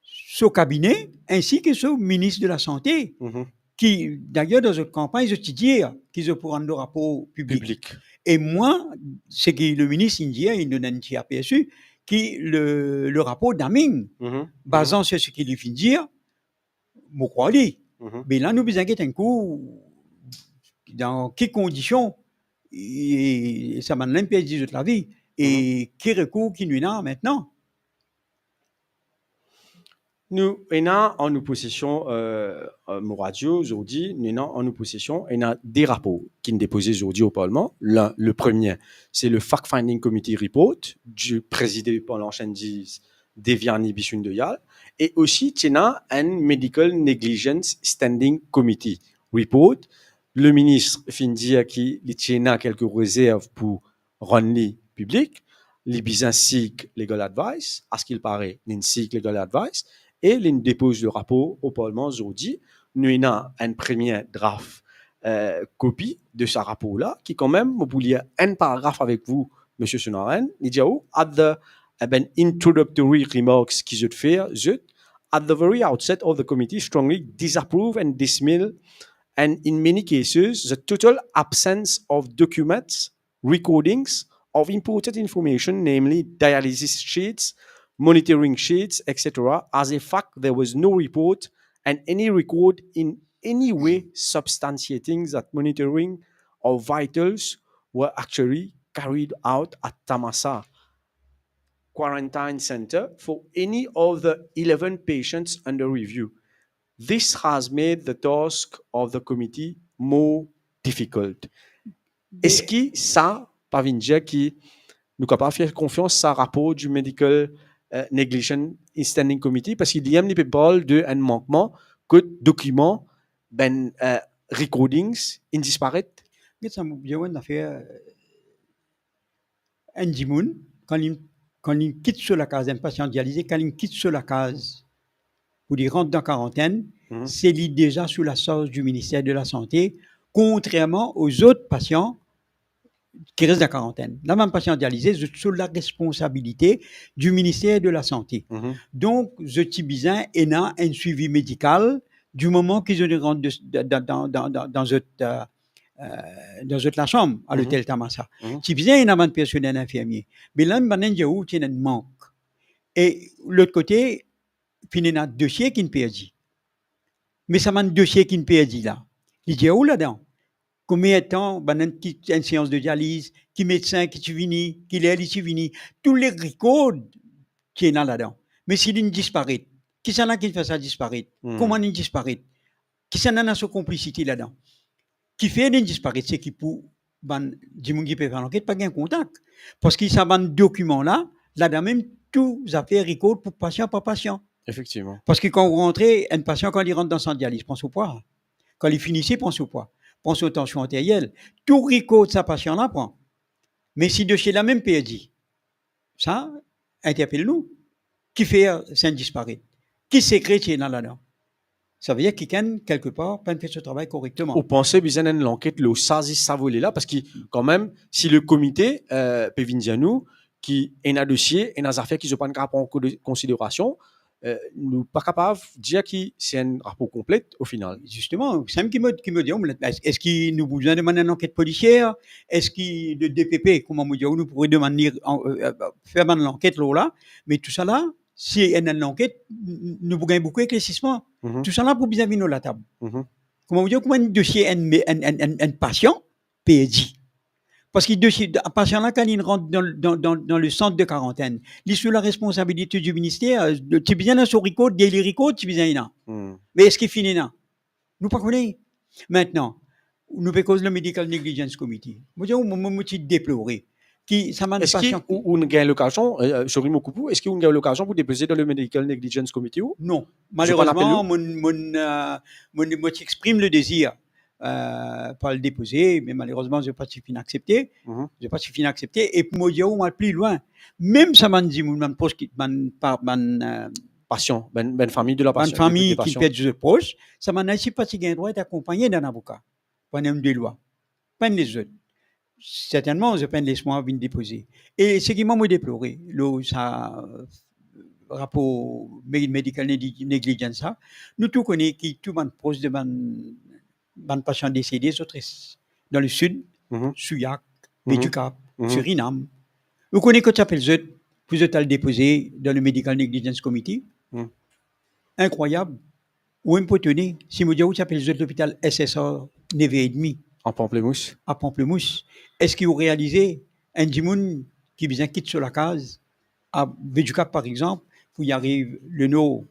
son cabinet, ainsi que son ministre de la Santé, Mhm. qui, d'ailleurs, dans notre campagne, ils ont dit qu'ils ont pour rendre le rapport public. Public. Et moi, c'est que le ministre indien, il donne un petit aperçu, qui le rapport d'Amin, Mhm. basant sur ce qu'il lui fait dire, je crois lui. Mhm. Mais là, nous besoin un coup, dans quelles conditions, et ça m'a l'impression de la vie, et quel recours qui nous a maintenant. Nous avons en opposition, mon radio aujourd'hui, nous avons en opposition, il y a des rapports qui sont déposés aujourd'hui au Parlement. Le premier, c'est le Fact-Finding Committee Report, présidé par l'ancien Deviani Bissundoyal, et aussi, il y a un Medical Negligence Standing Committee Report. Le ministre Findia qui il a quelques réserves pour rendre public, les business seek legal advice, à ce qu'il paraît, ils seek legal advice, et il dépose le rapport au Parlement aujourd'hui. Nous avons une première draft copie de ce rapport-là, qui quand même, vous vouliez un paragraphe avec vous, M. Sunaren. Il dit, at the introductory remarks qu'ils ont fait, at the very outset of the committee strongly disapprove and dismiss, and in many cases, the total absence of documents, recordings of important information, namely dialysis sheets, monitoring sheets, etc. As a fact, there was no report and any record in any way substantiating that monitoring of vitals were actually carried out at Tamasa Quarantine Center for any of the 11 patients under review. This has made the task of the committee more difficult. Est-ce que ça, pas dire qui nous capable faire confiance à rapport du Medical Negligence Standing Committee parce qu'il y a un peu parle de un manquement que documents recordings ils disparaissent. Mais ça m'a bien fait un dimoun quand il quitte sur la case, un patient dialysé, quand il quitte sur la case pour il rentre dans quarantaine, c'est lui déjà sous la sauce du ministère de la Santé, contrairement aux autres patients qui restent en quarantaine. La même patient dialysé, c'est sous la responsabilité du ministère de la Santé. Donc, ce petit bizin est un suivi médical du moment qu'ils rentrent dans la chambre à l'hôtel Tamasa. Petit bizin, il y a un personnel infirmier. Mais là, il y a un manque. Et l'autre côté, il y a un dossier qui est perdu. Mais ça m'a un dossier qui est perdu là. Il dit où là-dedans? Combien de temps, une séance de dialyse, qui médecin qui tu vini, qui l'aide qui vini, tous les records qui est là-dedans. Mais s'il disparaît, qui s'en a qui fait ça disparaître? Comment il disparaît? Qui s'en a sa complicité là-dedans? Qui fait une disparaître, c'est qui pour dis-moi qui peut faire l'enquête, pas gain contact. Parce qu'il s'en a un document là-dedans même, tout ça fait record pour patient par patient. Effectivement. Parce que quand vous rentrez, un patient, quand il rentre dans son dialyse, pense au poids. Quand il finissait, pense au poids. Pense aux tensions artérielles. Tout record de sa patient-là prend. Mais si de chez la même PSI, ça, interpelle-nous. Qui fait ça disparaître? Qui sécrète chez là-dedans? Ça veut dire qu'il can quelque part pas fait ce travail correctement. Vous pensez bien à l'enquête, le sasi ça volé là, parce que quand même, si le comité Pevindianou, qui est un dossier, et des affaires qui ne sont pas en considération, nous pas capable de dire que c'est un rapport complet au final. Justement, c'est même qui me dit, est-ce qu'il nous besoin de demander une enquête policière? Est-ce qu'il le DPP, comment me dire, nous pourrait demander, faire l'enquête là, mais tout ça là, si il y a une enquête, nous pouvons beaucoup éclaircissement. Tout ça là pour bien venir à la table. Comment vous dire, comment un dossier, un patient, PD. Parce que un patient là, quand il rentre dans le centre de quarantaine, il est sous la responsabilité du ministère, tu viens dans son RICO, daily RICO, tu viens là. Mais est-ce qu'il finit là? Nous pas connaissons. Maintenant, nous cause le Medical Negligence Committee. Moi, je déploré. Est-ce qu'on gagne l'occasion, est-ce qu'on gagne l'occasion pour déposer dans le Medical Negligence Committee? Non. Malheureusement, moi, j'exprime le désir. Pas le déposer, mais malheureusement, je n'ai pas fini d'accepter. Je n'ai pas fini d'accepter. Et pour me dire, on va plus loin. Même ça m'a dit, patient, ben famille de la patient. Une famille qui peut être proche, ça m'a dit, pas si gain droit d'accompagner d'un avocat. Pas un homme de loi. Pas les autres. Certainement, je peine laisse-moi venir déposer. Et ce qui m'a déploré, ça, rapport médical négligence, ça, nous tous connaissons qui tout le monde proche de ban patient décédé dans le sud, Souillac, Béducap, Suriname. Vous connaissez que ça s'appelle vous êtes à le déposer dans le Medical Negligence Committee. Incroyable. Ou un peu tenir, si vous dites où s'appelle l'hôpital SSR 9,5. En Pamplemousse. À Pamplemousse. Est-ce qu'ils ont réalisé un dimoun qui vient quitter sur la case à Béducap par exemple, où il arrive le Nord,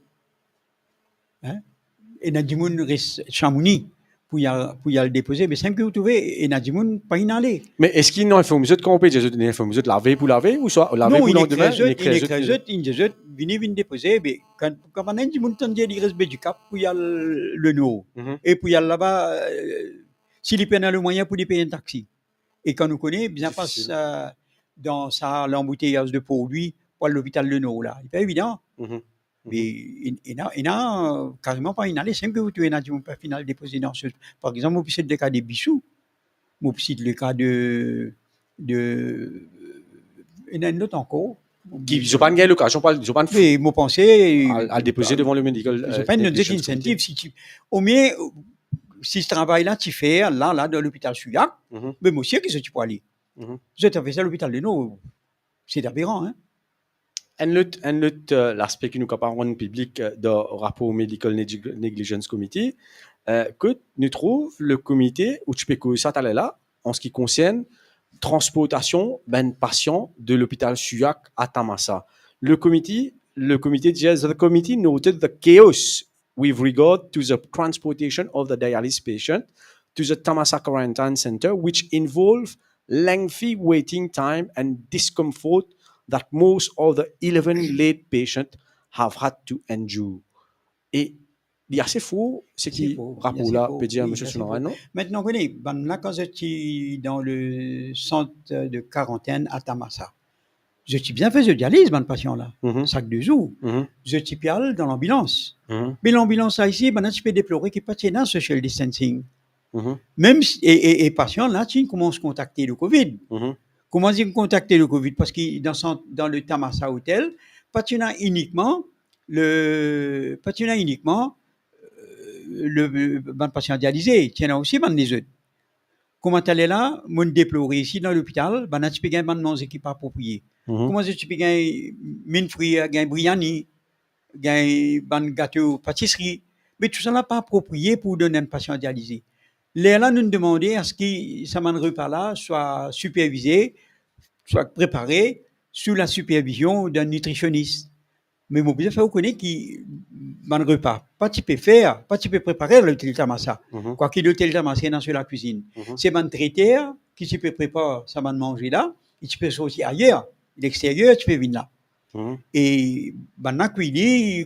et un dimoun reste Chamonix. Pour y aller déposer, mais simple que vous trouvez, et Nadimoun, pas y aller. Mais est-ce qu'il y a une information qu'on peut dire, une information laver pour laver, ou soit laver pour lendemain? Non, il vient déposer, mais quand on a Nadimoun, il reste du Cap pour y aller le Nord. Et pour y aller là-bas, s'il y a le moyen pour y payer un taxi. Et quand nous connaissons, bien passe dans l'embouteillage de produits pour l'hôpital le Nord, là. C'est pas évident. Mais il n'a carrément pas inhalé. C'est que vous trouvez un pas final déposé dans ce. Par exemple, vous pouvez le cas des Bissous. Vous pouvez le cas de. Il y en a un autre encore. Qui n'ont pas gagné l'occasion, ils n'ont pas fait. Mais vous pensez. À le déposer devant le medical. Je pas une incentive. Au mieux, si ce travail-là, tu fais là, dans l'hôpital Souillac, mais monsieur, qu'est-ce que tu peux aller? Je t'ai fait ça à l'hôpital de Nord. C'est aberrant, hein? Un autre l'aspect que nous comparons public de rapport Medical Negligence Committee, que nous trouvons le comité où tu peux que ça t'allait là en ce qui concerne transportation d'un patient de l'hôpital Souillac à Tamassa. Le comité dit the committee noted the chaos with regard to the transportation of the dialysis patient to the Tamassa Quarantine Center, which involved lengthy waiting time and discomfort that most of the 11 late patients have had to endure. Et il y a assez faux, c'est qui rapport-là peut dire, M. Sounoran, non? Maintenant, là, quand je suis dans le centre de quarantaine à Tamassa, je suis bien fait de dialyse, mon patient-là, sac de jours. Je suis bien dans l'ambulance. Mais l'ambulance, là, ici, je peux déplorer qu'il n'y a pas de social distancing. Même et patient, là, tu commences à contacter le COVID. Comment dire contacter le COVID? Parce que dans le Tamassa Hotel, pas uniquement le patient dialysé, il y en a aussi les autres. Comment aller là? Mon déploré ici dans l'hôpital, tu peux gagner des équipes appropriées. Comment tu peux gagner mine fruits, gagner briani, gagner des gâteaux pâtisserie, mais tout ça n'est pas approprié pour donner un patient dialysé. Là, nous demandons à ce que ce repas là soit supervisé, soit préparé sous la supervision d'un nutritionniste. Mais mon bien faire reconnaître que repas, pas tu peux faire, pas tu peux préparer l'hôtel Tamassa. Quoi qu'il l'hôtel Tamassa est dans la cuisine. C'est mon traiteur qui tu peux préparer, ça va manger là, et tu peux sortir ailleurs, l'extérieur, tu peux venir là. Et maintenant,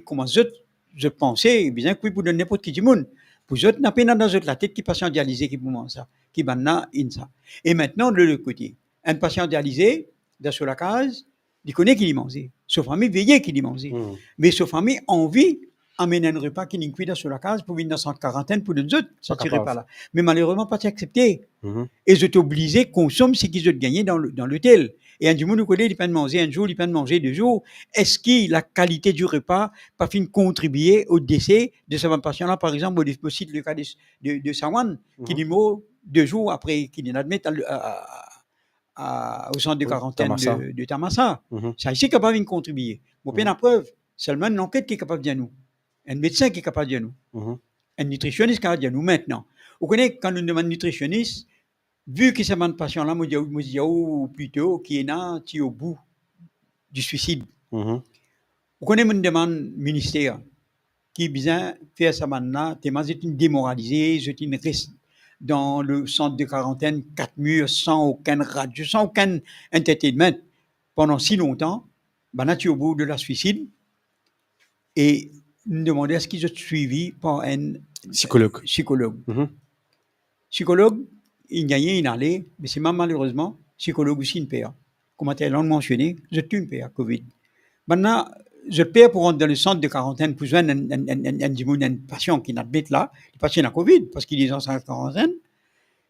comment je pensais, bien que pour donner n'importe qui du monde. Pour eux, n'a pas dans la tête qui patient dialysé qui pour ça, qui maintenant ça. Et maintenant de l'autre côté, un patient dialysé dans sur la case, il connaît qu'il y mange. Sa famille veille qu'il y mange. Mais sa famille envie amener un repas qui est dans sur la case pour venir dans cette quarantaine pour les autres, ça tirait pas là. Mais malheureusement pas accepté. Et je suis obligé de consommer ce qu'ils ont gagné dans l'hôtel. Et un jour, nous connaissons, il peut manger un jour, il peut manger 2 jours. Est-ce que la qualité du repas pas fin contribuer au décès de ce patient-là? Par exemple, je cite le cas de Sawan, qui est mort 2 jours après qu'il est admis au centre de quarantaine de Tamassa. Ça ici capable de contribuer. Bon, bien la preuve, seulement une enquête qui est capable de dire nous. Un médecin qui est capable de dire nous. Un nutritionniste qui est capable de dire nous maintenant. Vous connaissez, quand nous demandons nutritionniste, vu que ce patient-là, nous disons plutôt qui est là, qui est au bout du suicide. Vous connaissez, nous demande ministère qui bien faire ça maintenant, tellement c'est une démoralisée, c'est une reste dans le centre de quarantaine, 4 murs, sans aucun radio, sans aucun entertainment, pendant si longtemps, ben là, tu es au bout de la suicide, et nous demandons est-ce qu'ils sont suivis par un psychologue. Psychologue, il y a rien, il allait, mais c'est malheureusement, psychologue aussi une paire. Comme tu l'as mentionné, je suis une paire, Covid. Maintenant, je paie pour rentrer dans le centre de quarantaine pour joindre un patient qui n'admet là, le patient a Covid, parce qu'il est en centre de quarantaine,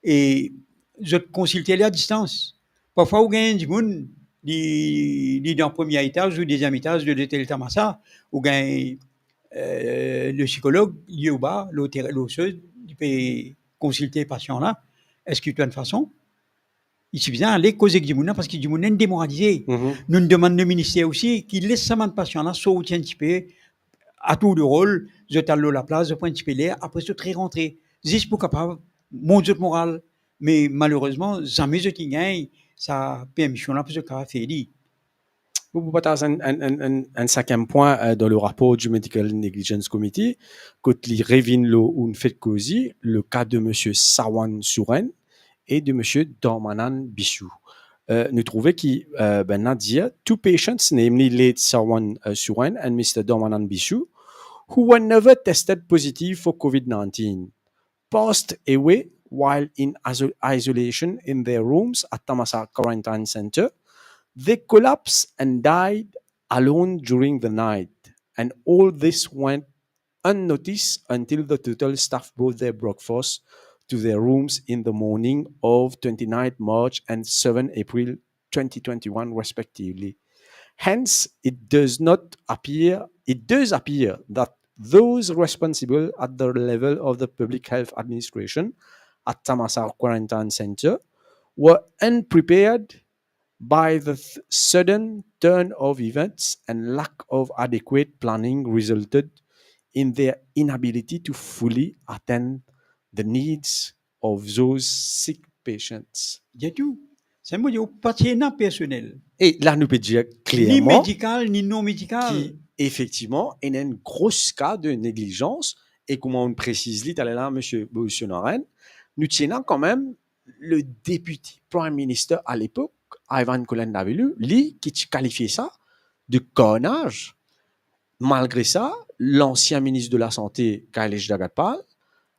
et je consulte à distance. Parfois, vous gagnez du monde, il est dans le premier étage ou le deuxième étage de l'hôtel Tamassa, ou gagnez le psychologue, il est au bas, l'autre, il peut consulter le patient là. Est-ce que de toute façon, il suffit d'aller causer avec Djimouna parce que Djimouna est démoralisé. Nous demandons au ministère aussi qu'il laisse sa patient là sortir un petit peu à tour de rôle, je t'allo la place, je prends un petit peu l'air, après je te rentrer. Juste pour capable monter le moral. Mais malheureusement, jamais je t'y gagne sa permission là pour ce qu'a fait dit. Vous partagez un cinquième point dans le rapport du Medical Negligence Committee, quand il revient un fait causi, le cas de M. Sawan Suren et de M. Dormanan Bissou. Nous trouvons qu'il dit two patients, namely late Sawan Suren and Mr. Dormanan Bissou, who were never tested positive for COVID-19, passed away while in isolation in their rooms at Tamasa Quarantine Center. They collapsed and died alone during the night, and all this went unnoticed until the total staff brought their breakfast to their rooms in the morning of 29 March and 7 April 2021, respectively. Hence, it does appear that those responsible at the level of the Public Health Administration at Tamasa Quarantine Center were unprepared by the sudden turn of events and lack of adequate planning resulted in their inability to fully attend the needs of those sick patients. Il y a tout. C'est un mot patient personnel. Et là, nous peut dire clairement, ni médical, ni non médical, qui effectivement est un gros cas de négligence. Et comme on précise, là, M. Bolsonaro, nous tenons quand même le député Prime Minister à l'époque, Ivan Kolandavelu, lui, qui qualifiait ça de carnage. Malgré ça, l'ancien ministre de la Santé, Kailesh Dagatpal,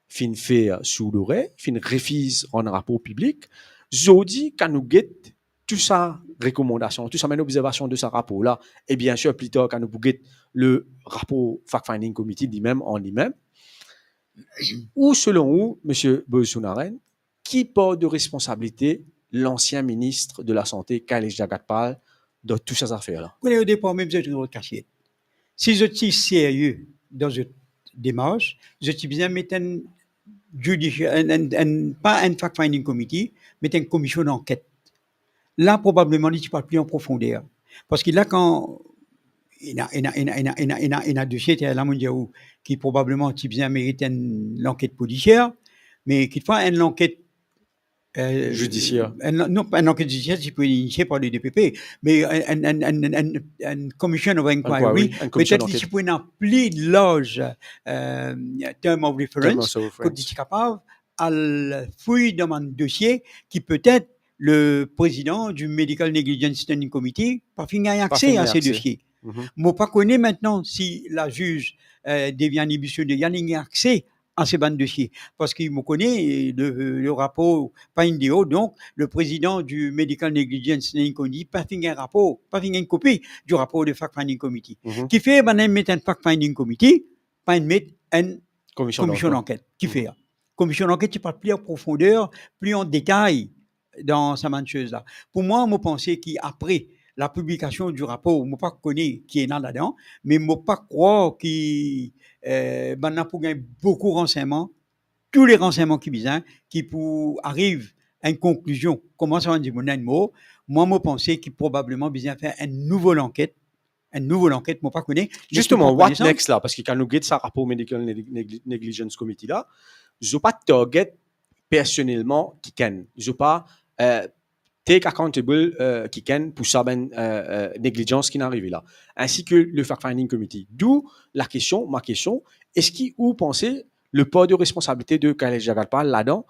fin fait sous l'oreille, fin refuse en rapport public, Zodi, quand nous guette tout ça, recommandation, tout ça, une observation de ce rapport-là, et bien sûr, plus tard, quand nous guette le rapport Fact-Finding Committee lui-même, en lui-même, ou selon vous, M. Bolsonaro, qui porte de responsabilité l'ancien ministre de la Santé, Kailesh Dagatpal, dans toutes ces affaires-là? Vous au départ, même si je suis caché. Si je suis sérieux dans cette démarche, je suis bien mettre un pas un fact-finding committee, mais une commission d'enquête. Là, probablement, il ne parle plus en profondeur. Parce que là, quand il y a un dossier qui probablement bien mérite l'enquête policière, mais qui fait une enquête judiciaire. Non, pas une enquête judiciaire, qui peut être initiée par le DPP, mais une commission of inquiry, peut-être qu'il peut être plus large term of reference, que tu es capable à fouiller dans un dossier qui peut-être le président du Medical Negligence Standing Committee pas fini accès à ces dossiers. Moi, pas connais maintenant si la juge devient émission de Yanning accès à ces bandes dossiers. Parce qu'il me connaît le rapport PAINDEO, donc le président du Medical Negligence Standing Committee, pas fini un rapport, pas fini une copie du rapport de Fact-Finding Committee. Qui fait, mettre un Fact-Finding Committee, pas mettre une commission d'enquête. Qui fait? Commission d'enquête, tu parles plus en profondeur, plus en détail dans sa mancheuse là. Pour moi, je pense qu'après la publication du rapport, je ne pas connaître qui est là-dedans, mais je ne pas croire qu'il a pour gagner beaucoup de renseignements, tous les renseignements qui besoin, qui pour arrivent à une conclusion. Comment ça va dire mon mot? Moi, je pense qu'il probablement besoin faire une nouvelle enquête. Une nouvelle enquête, moi pas connaître. Justement, what next là? Parce que quand nous guette ça rapport Medical Negligence Committee là, je n'ai pas target personnellement qui can. Je n'ai pas take accountable qui can pour ça négligence qui est arrivée là. Ainsi que le fact-finding committee. D'où ma question, est-ce qu'il ou pensez le poids de responsabilité de Khaled Jagalpa là-dedans,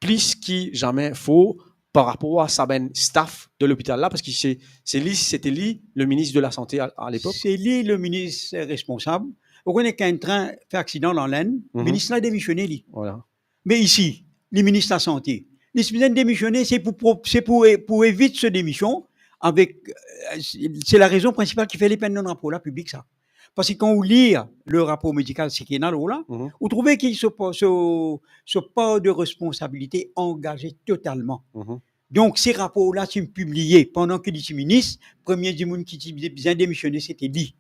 plus qui jamais faut par rapport à sa staff de l'hôpital là, parce que c'était lui le ministre de la Santé à l'époque. C'est lui le ministre responsable. On connaît qu'un train fait accident dans l'Aisne, le ministre a démissionné lui. Voilà. Mais ici, le ministre de la Santé, les citoyens démissionner, c'est pour éviter ce démission. C'est la raison principale qui fait les peines de rapport là public ça. Parce que quand vous lisez le rapport médical, c'est qu'il y a là, vous trouvez qu'il se pas de responsabilité engagé totalement. Donc, ces rapports-là sont publiés pendant que le ministre, premier du monde qui bien démissionné, c'était dit.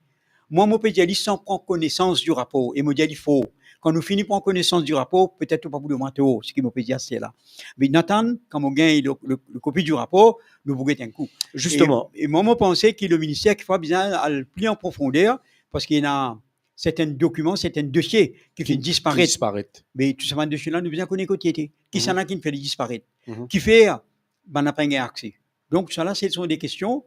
Moi, mon pédialiste, sans prendre connaissance du rapport, et me dit, il faut. Quand nous finissons prendre connaissance du rapport, peut-être pas pour de moins tôt, ce qui me peut dire, c'est là. Mais Nathan, quand on gagne le copie du rapport, nous vous un coup. Justement. Et moi, je pensais que le ministère, qu'il faut bien aller plus en profondeur, parce qu'il y a certains documents, certains dossiers qui font disparaître. Mais tout ça, ce dossier-là, nous bien connaître côté. Qui s'en a qui fait disparaître? Qui fait, ben, n'a pas accès. Donc, ça là, ce sont des questions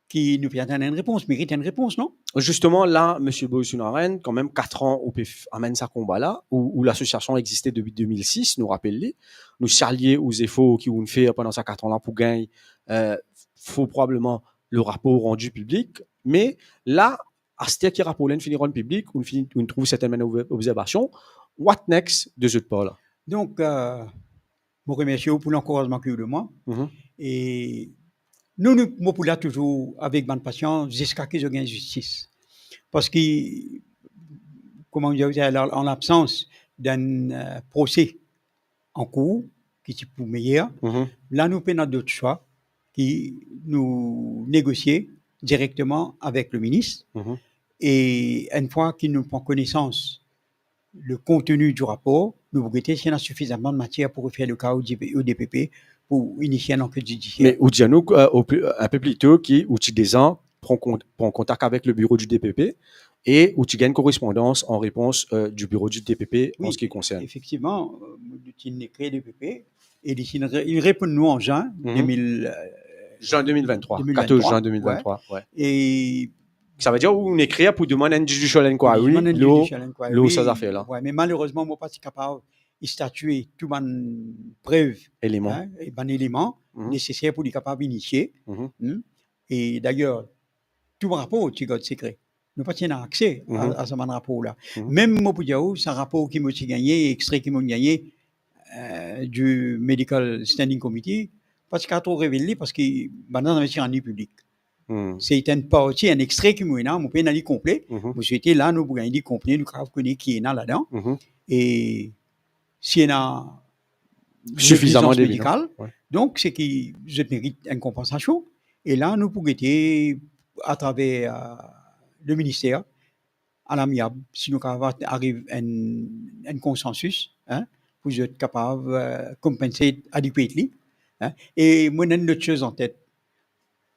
qui nous permettent une réponse, méritent une réponse, non? Justement, là, M. Boysunaren, quand même 4 ans, amène sa combat-là, où l'association existait depuis 2006, nous rappelez, nous charlier aux efforts qui ont fait pendant ces 4 ans-là pour gagner, faut probablement le rapport rendu public, mais là, à ce qui rapport finira en public, on trouve certaines observations. What next de ce pas-là? Donc, je vous remercie pour l'encouragement que vous de moi. Et nous pour là toujours avec mon patient jusqu'à qu'ils aient justice. Parce que, comment dire, en l'absence d'un procès en cours, qui est pour meilleur, là, nous prenons d'autres choix qui nous négocier directement avec le ministre. Et une fois qu'il nous prend connaissance le contenu du rapport, nous voulons s'il y a suffisamment de matière pour faire le cas au DPP pour initier une enquête judiciaire. Mais Oudianou, un peu plus tôt, où tu prends contact avec le bureau du DPP et où tu gagnes correspondance en réponse du bureau du DPP en ce qui concerne. Effectivement, il écrit le DPP et il répond nous en juin 2023, 14 juin 2023. Ouais. Et ça veut dire qu'on écrit pour demander un judicial inquiry, l'eau, ça a fait là. Ouais, mais malheureusement, moi, je ne suis pas capable de statuer toutes les preuves, éléments nécessaires pour être capable d'initier. Et d'ailleurs, tout le rapport, tu gardes secret. Nous n'avons pas accès à ce rapport-là. Même moi, pour dire, c'est un rapport qui m'a gagné, extrait qui m'a gagné du Medical Standing Committee, parce qu'il a trop révélé, parce que maintenant, on est en lieu public. C'est une partie, un extrait qui m'a mon pays n'a complet. Vous souhaitez là, nous pouvons dire complet, nous connaissons qui est là-dedans. Et si on a suffisamment médicale, donc c'est que je mérite une compensation. Et là, nous pouvons être à travers le ministère à l'amiable, si nous arrive un consensus, pour être capable de compenser adéquatement. Et moi, j'ai une autre chose en tête.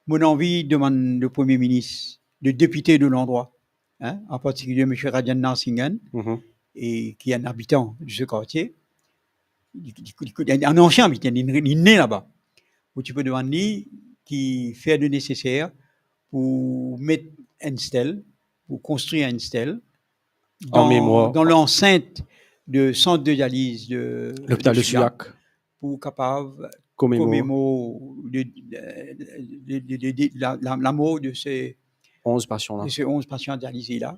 Mon envie demande le Premier ministre, le député de l'endroit, en particulier M. Radian Narsingen, et qui est un habitant de ce quartier, un ancien habitant, il est né là-bas, où tu peux demander qui fait le nécessaire pour mettre une stèle, pour construire une stèle, en mémoire, dans l'enceinte de centre de dialyse de l'hôpital de Souillac, pour capable commémorer la mort de ces 11 patients-là. De ces 11 patients dialysés là,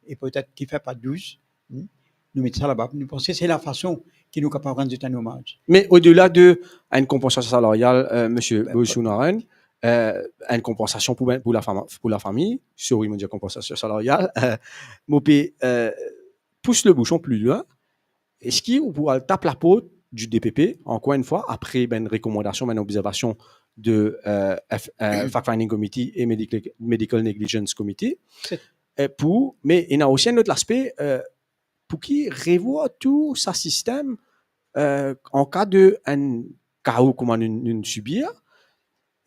et peut-être qu'il ne fait pas 12. Nous mettons ça là-bas. Nous pensons que c'est la façon qui nous capable de rendre un hommage. Mais au-delà d'une compensation salariale, M. Boysunaren, une compensation pour la famille, sur une compensation salariale, Mopé pousse le bouchon plus loin. Est-ce qu'il pourra taper la peau du DPP, encore une fois, après une recommandation, une observation de Fact-Finding Committee et Medical Negligence Committee. Mais il y a aussi un autre aspect pour qui revoit tout ce système en cas de un chaos comme on subir.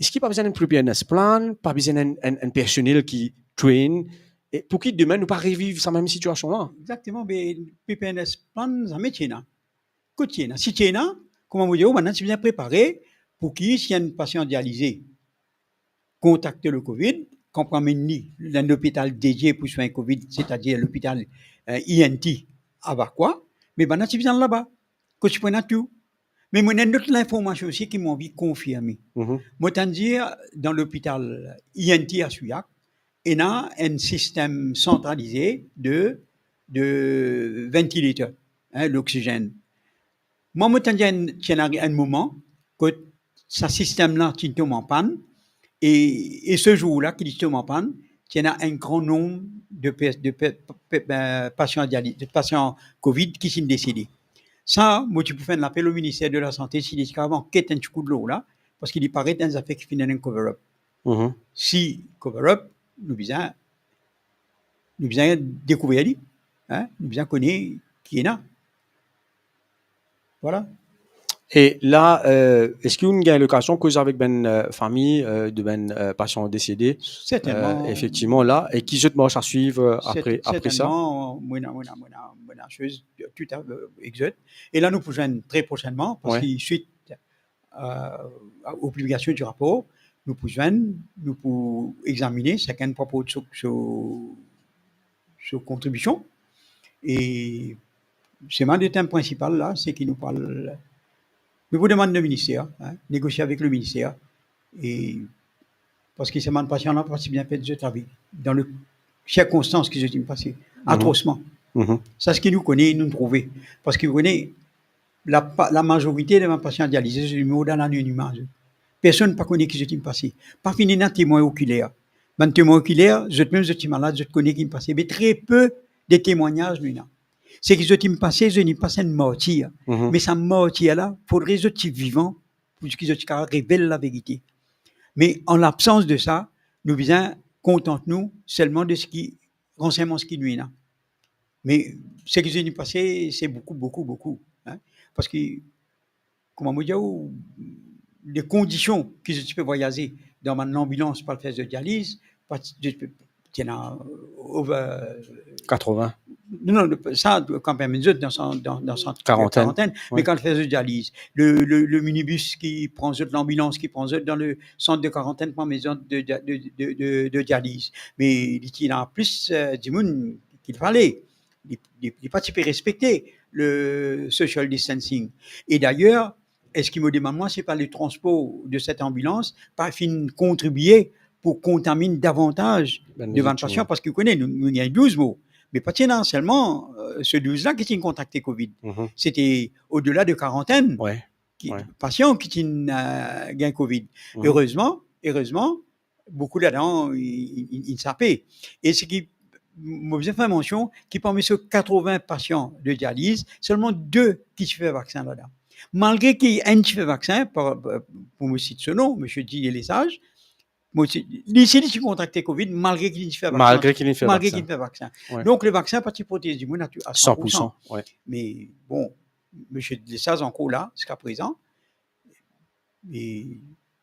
Est-ce qu'il n'y a pas besoin d'un preparedness plan, pas besoin d'un personnel qui train, et pour qui demain nous pas revivre cette même situation là? Exactement, mais preparedness plan, ça met Tiena. Côté Tiena. Si Tiena, comment vous dire, maintenant, c'est bien préparé pour qui, si un patient dialysé contacte le Covid, qu'on promène dans l'hôpital dédié pour soins Covid, c'est-à-dire l'hôpital INT à Vakwa, mais maintenant, c'est bien là-bas. Que tu prends tout. Mais moi, il y a une autre information aussi qui m'a envie confirmer. Moi, t'en dire, dans l'hôpital INT à Suyac, il y a un système centralisé de ventilateurs, l'oxygène. Moi, je tiens un moment que ce système-là tombe en panne, et ce jour-là, qui tombe en panne, il y a un grand nombre de patients Covid qui sont décédés. Ça, moi, tu peux faire un appel au ministère de la Santé si les avant qu'est un petit coup de l'eau là, parce qu'il y paraît dans affaires qui finissent un cover-up. Si cover-up, nous besoin découvrir, nous besoin connaître qui est là. Voilà. Et là, est-ce qu'il y a une location cause avec une famille de ben patient décédé? Certainement. Effectivement là, et qui je te marche à suivre après ça? Certainement, moi, chose tout à exact. Et là, nous pouvons très prochainement, parce que suite aux publications du rapport, nous pouvons examiner chacun propos de sa contribution. Et c'est un des thèmes principaux là, c'est qu'il nous parle. Nous vous demandons le ministère, négocier avec le ministère, et parce que c'est un patient là, parce qu'il bien fait de travail dans les circonstances qui se sont passées, atrocement. Ça, ce qui nous connaît, nous trouver. Parce que vous connaissez, la majorité des patients dialysés, c'est dans l'anonymat. Personne ne connaît qui se sont passé. Pas fini d'un témoin oculaire. Un témoin oculaire, même je suis malade, je connais qui me passé, mais très peu de témoignages, nous, c'est que je suis passé, je n'ai pas une martyr. Mais cette martyr-là, il faudrait que je sois vivant pour que je révèle la vérité. Mais en l'absence de ça, nous besoin contenter-nous seulement de ce qui, renseignement ce qui nous est là. Mais ce qui s'est passé, c'est beaucoup. Parce que, comment vous dire, les conditions que je peux voyager dans mon ambulance par le faire de dialyse, il y en a over 80. Non, ça, quand même, dans son quarantaine. Mais quand il fait de dialyse, le minibus qui prend l'ambulance qui prend dans le centre de quarantaine pour maison de dialyse. Mais il y a plus du monde qu'il fallait. Il n'est pas typé respecter le social distancing. Et d'ailleurs, est-ce qu'il me demande, moi, c'est pas le transport de cette ambulance, pas fin contribuer pour contaminer davantage devant le patient, parce qu'il connaît, nous il y a 12 mots. Mais pas seulement ce 12-là qui ont contacté Covid. C'était au-delà de quarantaine. Patients qui ont gagné Covid. Heureusement, beaucoup là-dedans, ils sapaient. Et ce qui m'a besoin de faire mention, qui parmi ces 80 patients de dialyse, seulement 2 qui se font vaccin là-dedans. Malgré qu'il y ait un qui fait vaccin, pour me citer ce nom, M. Didier Lesage, il s'est contracté Covid malgré qu'il fait vaccin. Malgré qu'il fait vaccin. Donc, le vaccin, pas de protège du monde à 100%. Mais bon, M. Lesage encore là, jusqu'à présent. Et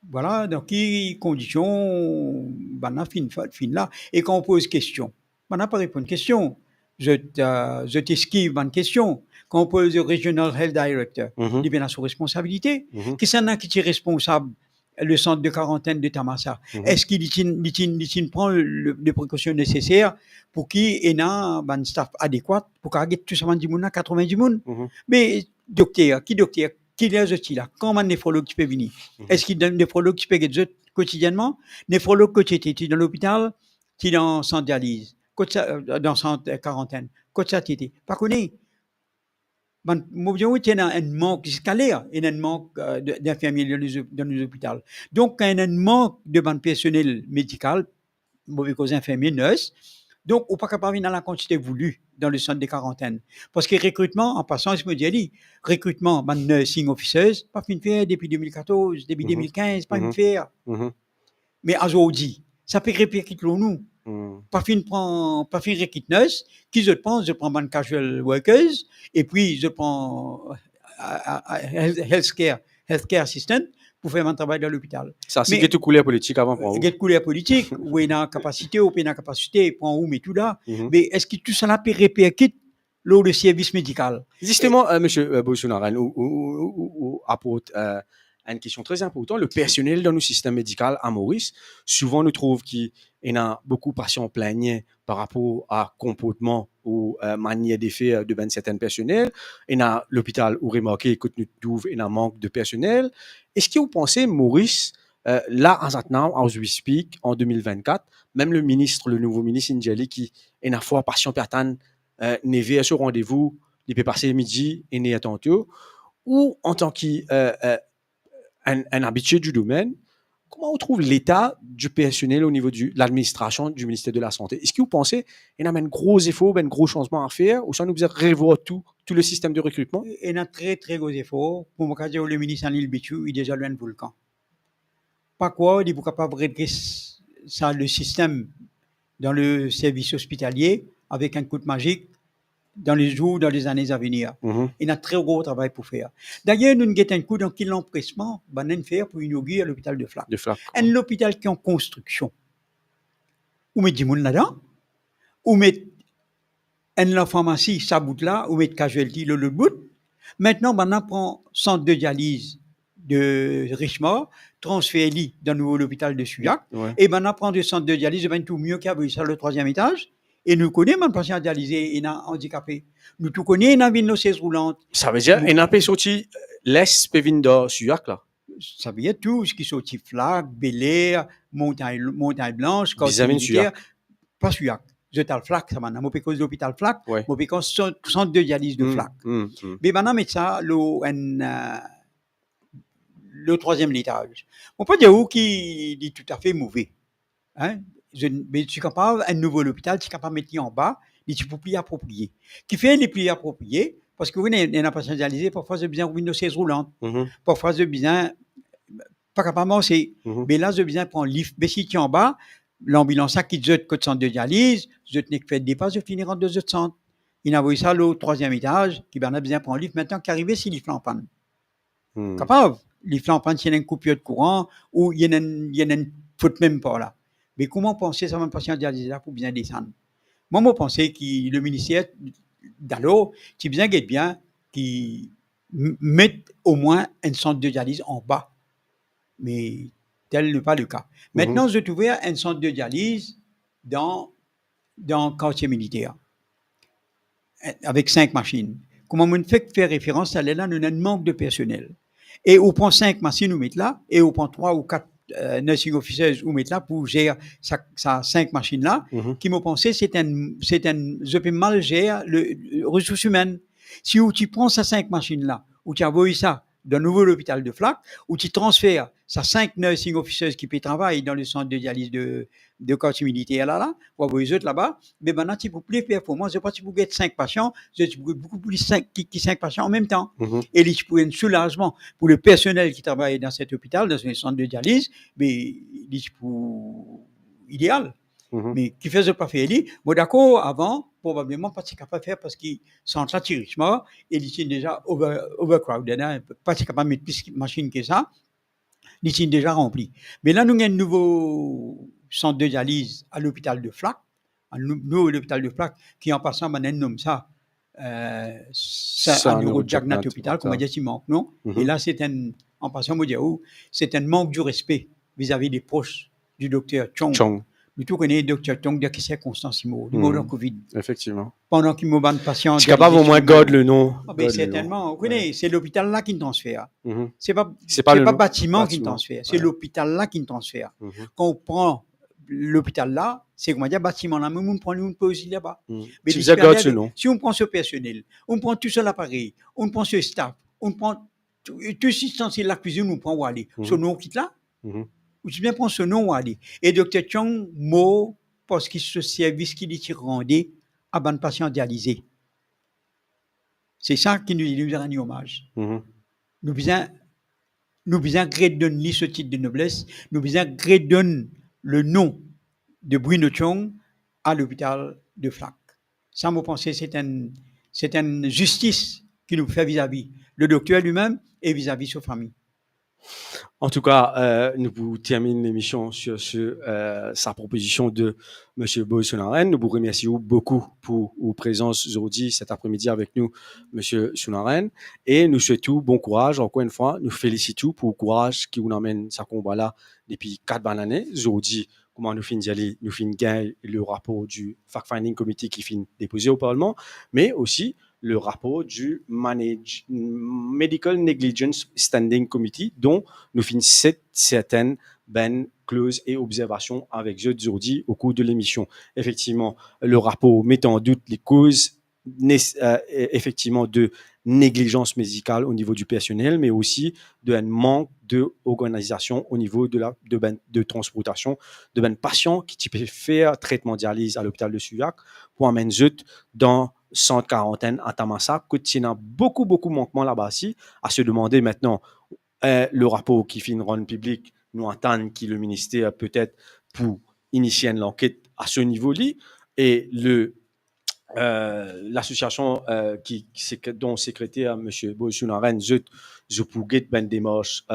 voilà, dans quelles conditions, fin là. Et quand on pose question, on n'a pas répondu à question. Je t'esquive une question. Quand on pose le Regional Health Director, il vient à sous responsabilité. Qui c'est qui est responsable le centre de quarantaine de Tamassa? Est-ce qu'il prend les précautions nécessaires pour qu'il ait un staff adéquat pour qu'il y ait tout ça 90 monde? Mais docteur, qui est là? Comment un néphrologue qui peut venir? Est-ce qu'il y a un néphrologue qui peut être quotidiennement? Néphrologue que tu es dans l'hôpital, qui est dans centre dialyse, dans centre quarantaine, quand ça t'était pas connu. Moi, il y a un manque scalaire, il y a un manque d'infirmiers dans nos hôpitaux. Donc, il y a un manque de personnel médical, mauvais cause infirmiers, nurses. Donc, on n'est pas capable de venir dans la quantité voulue dans le centre de quarantaine. Parce que recrutement, en passant, je me dis, recrutement, ben, nursing officers, pas fin de faire depuis 2014, depuis 2015, pas fin de faire. Mais aujourd'hui, ça peut répercuter nous. Pas fin recruter nurse, qui je prends ban casual workers, et puis je prends healthcare assistant pour faire mon travail dans l'hôpital. Ça, c'est que couleur politique avant pour vous. Get couleur politique, où il y a capacité, où il y a capacité, prend où, mais tout là. Mais est-ce que tout ça là peut répercuter le service médical? Justement, monsieur Bolsonaro, ou apporte une question très importante. Le personnel dans le système médical à Maurice, souvent nous trouve qu'il y a beaucoup de patients plaignent par rapport à comportement ou manière de faire de certains personnels. Il y a l'hôpital où remarqué que nous trouvons il y a un manque de personnel. Est-ce que vous pensez, Maurice, là, as we speak, en 2024, même le nouveau ministre Indjali, qui est une fois patient pertan, n'est venu à ce rendez-vous, il peut passer le midi et n'est attendu, ou en tant qu'un habitué du domaine, comment on trouve l'état du personnel au niveau de l'administration du ministère de la Santé? Est-ce que vous pensez qu'il y a un gros effort, un gros changement à faire, ou ça nous besoin revoir tout le système de recrutement? Il y a un très, très gros effort. Pour me dire, le ministre Anil Bichou, il est déjà loin de volcan. Pas quoi, il est capable de régler ça, le système dans le service hospitalier avec un coup de magique dans les jours, dans les années à venir. Il y a un très gros travail pour faire. D'ailleurs, nous avons un coup dans quel empressement nous faire pour inaugurer l'hôpital de Flac. Un hôpital qui est en construction. Où met du monde là-dedans, où met une pharmacie, ça bout là, où met casualty le bout. Maintenant, on prend centre de dialyse de Richemont, transfère dans le nouveau hôpital de Suyac, et on prend le centre de dialyse, ben tout mieux qu'avait ça le 3e étage. Et nous connaissons un patient dialysé et un handicapé. Nous tout connaissons une nos chaises roulantes. Ça veut dire qu'il a pas sorti l'Est Pévindo Suyac là. Ça veut dire tout ce qui sorti Flac, Bel Air, Montagne Blanche, Corps militaire, pas Suyac. Je t'ai le Flac, ça maintenant. Moi, pécose l'hôpital Flac, moi, pécose centre de dialyse de Flac. Mais maintenant, mais ça, le 3e étage. On peut dire où qui est tout à fait mauvais. Hein? Mais tu capable un nouveau hôpital, tu capable de mettre en bas, et tu peux plus approprier. Qui fait les plus appropriés, parce que vous n'avez pas spécialisé, parfois c'est bien une chaise roulante, parfois c'est bien, pas capable c'est, mais là c'est bien prendre lift, mais si tu es en bas, l'ambulance qui te jette côté centre de dialyse, je te n'ai fait des pas, je finir en 2 autres centres. Il a envoyé ça au 3e étage, qui ben a besoin prendre lift maintenant, qui arrive si lift en panne. Capable, lift en panne, s'il y a une coupure de courant, ou il y a une faute même pas là. Mais comment penser ça, un patient dialysé là pour bien descendre? Moi, je pense que le ministère d'alors, c'est bien qu'il mette au moins un centre de dialyse en bas. Mais tel n'est pas le cas. Maintenant, je trouve un centre de dialyse dans le quartier militaire, avec 5 machines. Comment on fait faire référence à là, nous avons un manque de personnel. Et on prend 5 machines, on met là, et on prend 3 ou 4 nursing officers ou mettre là pour gérer ça 5 machines là, qui m'ont pensé c'est un, je peux mal gérer le ressources humaines. Si tu prends ces 5 machines là, ou tu envoies ça d'un nouveau hôpital de Flac, ou tu transfères ces 5 nursing officers qui peuvent travailler dans le centre de dialyse de quartier militaire là, ou envoyer les autres là-bas, mais maintenant tu peux plus performant, je pas tu peux get 5 patients, tu peux beaucoup plus 5 patients en même temps. Et tu peux un soulagement pour le personnel qui travaille dans cet hôpital, dans ce centre de dialyse, mais il pour idéal. Mais qui faisait pas faire moi d'accord avant probablement pas capable de faire parce qu'ils sont là richement et ils sont déjà overcrowded, pas capable de mettre plus de machines que ça, ils sont déjà remplis. Mais là nous avons un nouveau centre de dialyse à l'hôpital de Flac, un nouveau hôpital de Flac qui en passant on nomme ça c'est un neurojagnat hôpital comme on dit il manque non. Et là c'est en passant on dit c'est un manque du respect vis-à-vis des proches du docteur Chong. Nous tous connaissons le docteur Chong dans quelles circonstances il mort dans Covid. Effectivement. Pendant qu'il m'a ban patient. Tu es capable au moins garder le nom. Mais certainement, vous connaissez, c'est l'hôpital là qui me transfère. C'est pas le bâtiment qui me transfère, c'est l'hôpital là qui me transfère. Quand on prend l'hôpital là, c'est comment dire bâtiment là, mais on prend une pause là-bas. Mais si on prend ce personnel, on prend tout seul appareil, on prend ce staff, on prend tout ce la cuisine, on prend où aller. Ce nom quitte là. Ou tu bien prends ce nom où aller. Et docteur Chong, mot parce que ce service qui dit rendait à ban patient dialysé. C'est ça qui nous rend hommage. Mhm. Nous besoin donner ce titre de noblesse, nous besoin donner le nom de Bruno Chong à l'hôpital de Flac. Ça, me pensez, c'est une justice qui nous fait vis-à-vis le docteur lui-même et vis-à-vis sa famille. En tout cas, nous vous terminons l'émission sur sa proposition de M. Boy-Sounaren. Nous vous remercions beaucoup pour votre présence aujourd'hui, cet après-midi avec nous, M. Sounaren. Et nous souhaitons bon courage. Encore une fois, nous félicitons pour le courage qui vous emmène ce combat-là depuis 4 bonnes années. Aujourd'hui, comment nous finissons d'y aller, nous finissons gagner le rapport du Fact-Finding Committee qui finit déposé au Parlement, mais aussi le rapport du Medical Negligence Standing Committee, dont nous finissons certaines clauses et observations avec eux aujourd'hui au cours de l'émission. Effectivement, le rapport met en doute les causes effectivement de négligence médicale au niveau du personnel, mais aussi d'un manque d'organisation au niveau de transportation de patients qui peuvent faire traitement de dialyse à l'hôpital de Suyac pour amener dans centre quarantaine à Tamassa, qu'il y a beaucoup manquements là-bas aussi, à se demander maintenant le rapport qui finit rendre public, nous attendons que le ministère peut-être pour initier une enquête à ce niveau-là, et l'association dont secrétaire M. Boy-Sounaren, je pourrais une démarche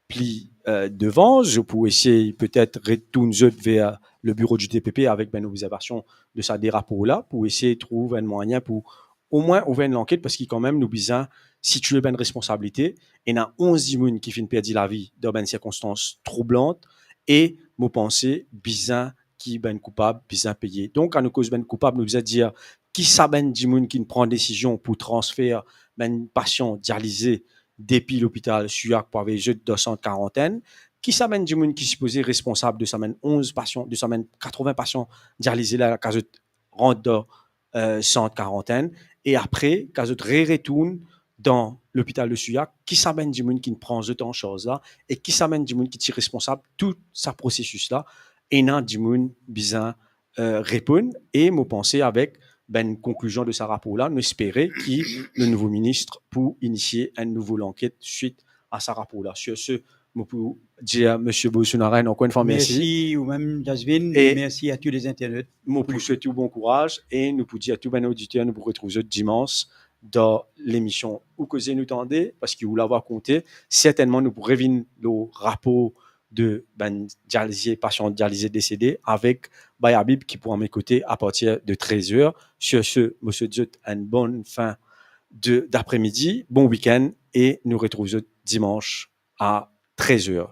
pli devant, je pourrais essayer peut-être retourner vers le bureau du DPP avec une observation de ça des rapports-là pour essayer de trouver un moyen pour au moins ouvrir une enquête parce qu'il quand même nous besoin situer une responsabilité. Il y a 11 immunes qui finissent perdre la vie dans des circonstances troublantes et nous pensons besoin qui ben coupable, besoin payer. Donc, à nous cause ben coupable, nous besoin dire qui s'abène d'immunes qui prend décision pour transférer ben patient dialysé depuis l'hôpital Suyac pour avoir jeté de centre quarantaine, qui s'amène du monde qui supposé responsable de s'amène 11 patients, de s'amène 80 patients dialysés là, quand je rentre dans centre quarantaine, et après, quand je retourne dans l'hôpital de Suyac, qui s'amène du monde qui ne prend pas en chose là, et qui s'amène du monde qui est responsable tout ce processus là, et non du monde besoin répondre, et me penser avec ben conclusion de ce rapport-là, nous espérer qu'il le nouveau ministre pour initier une nouvelle enquête suite à ce rapport-là. Sur ce, je peux dire à M. Boy-Sounaren encore une fois merci. Merci, ou même Jasmine, et merci à tous les internautes. Nous pour souhaiter bon courage et nous pour dire à tous les auditeurs, nous pour retrouver dimanche dans l'émission Où causer nous tendez, parce que vous l'avoir compté, certainement nous pourrons revenir le rapport de dialysé, patient dialysé décédé avec Bayabib qui pourra m'écouter à partir de 13h. Sur ce, monsieur Dieu, une bonne fin d'après-midi, bon week-end et nous retrouvons dimanche à 13h.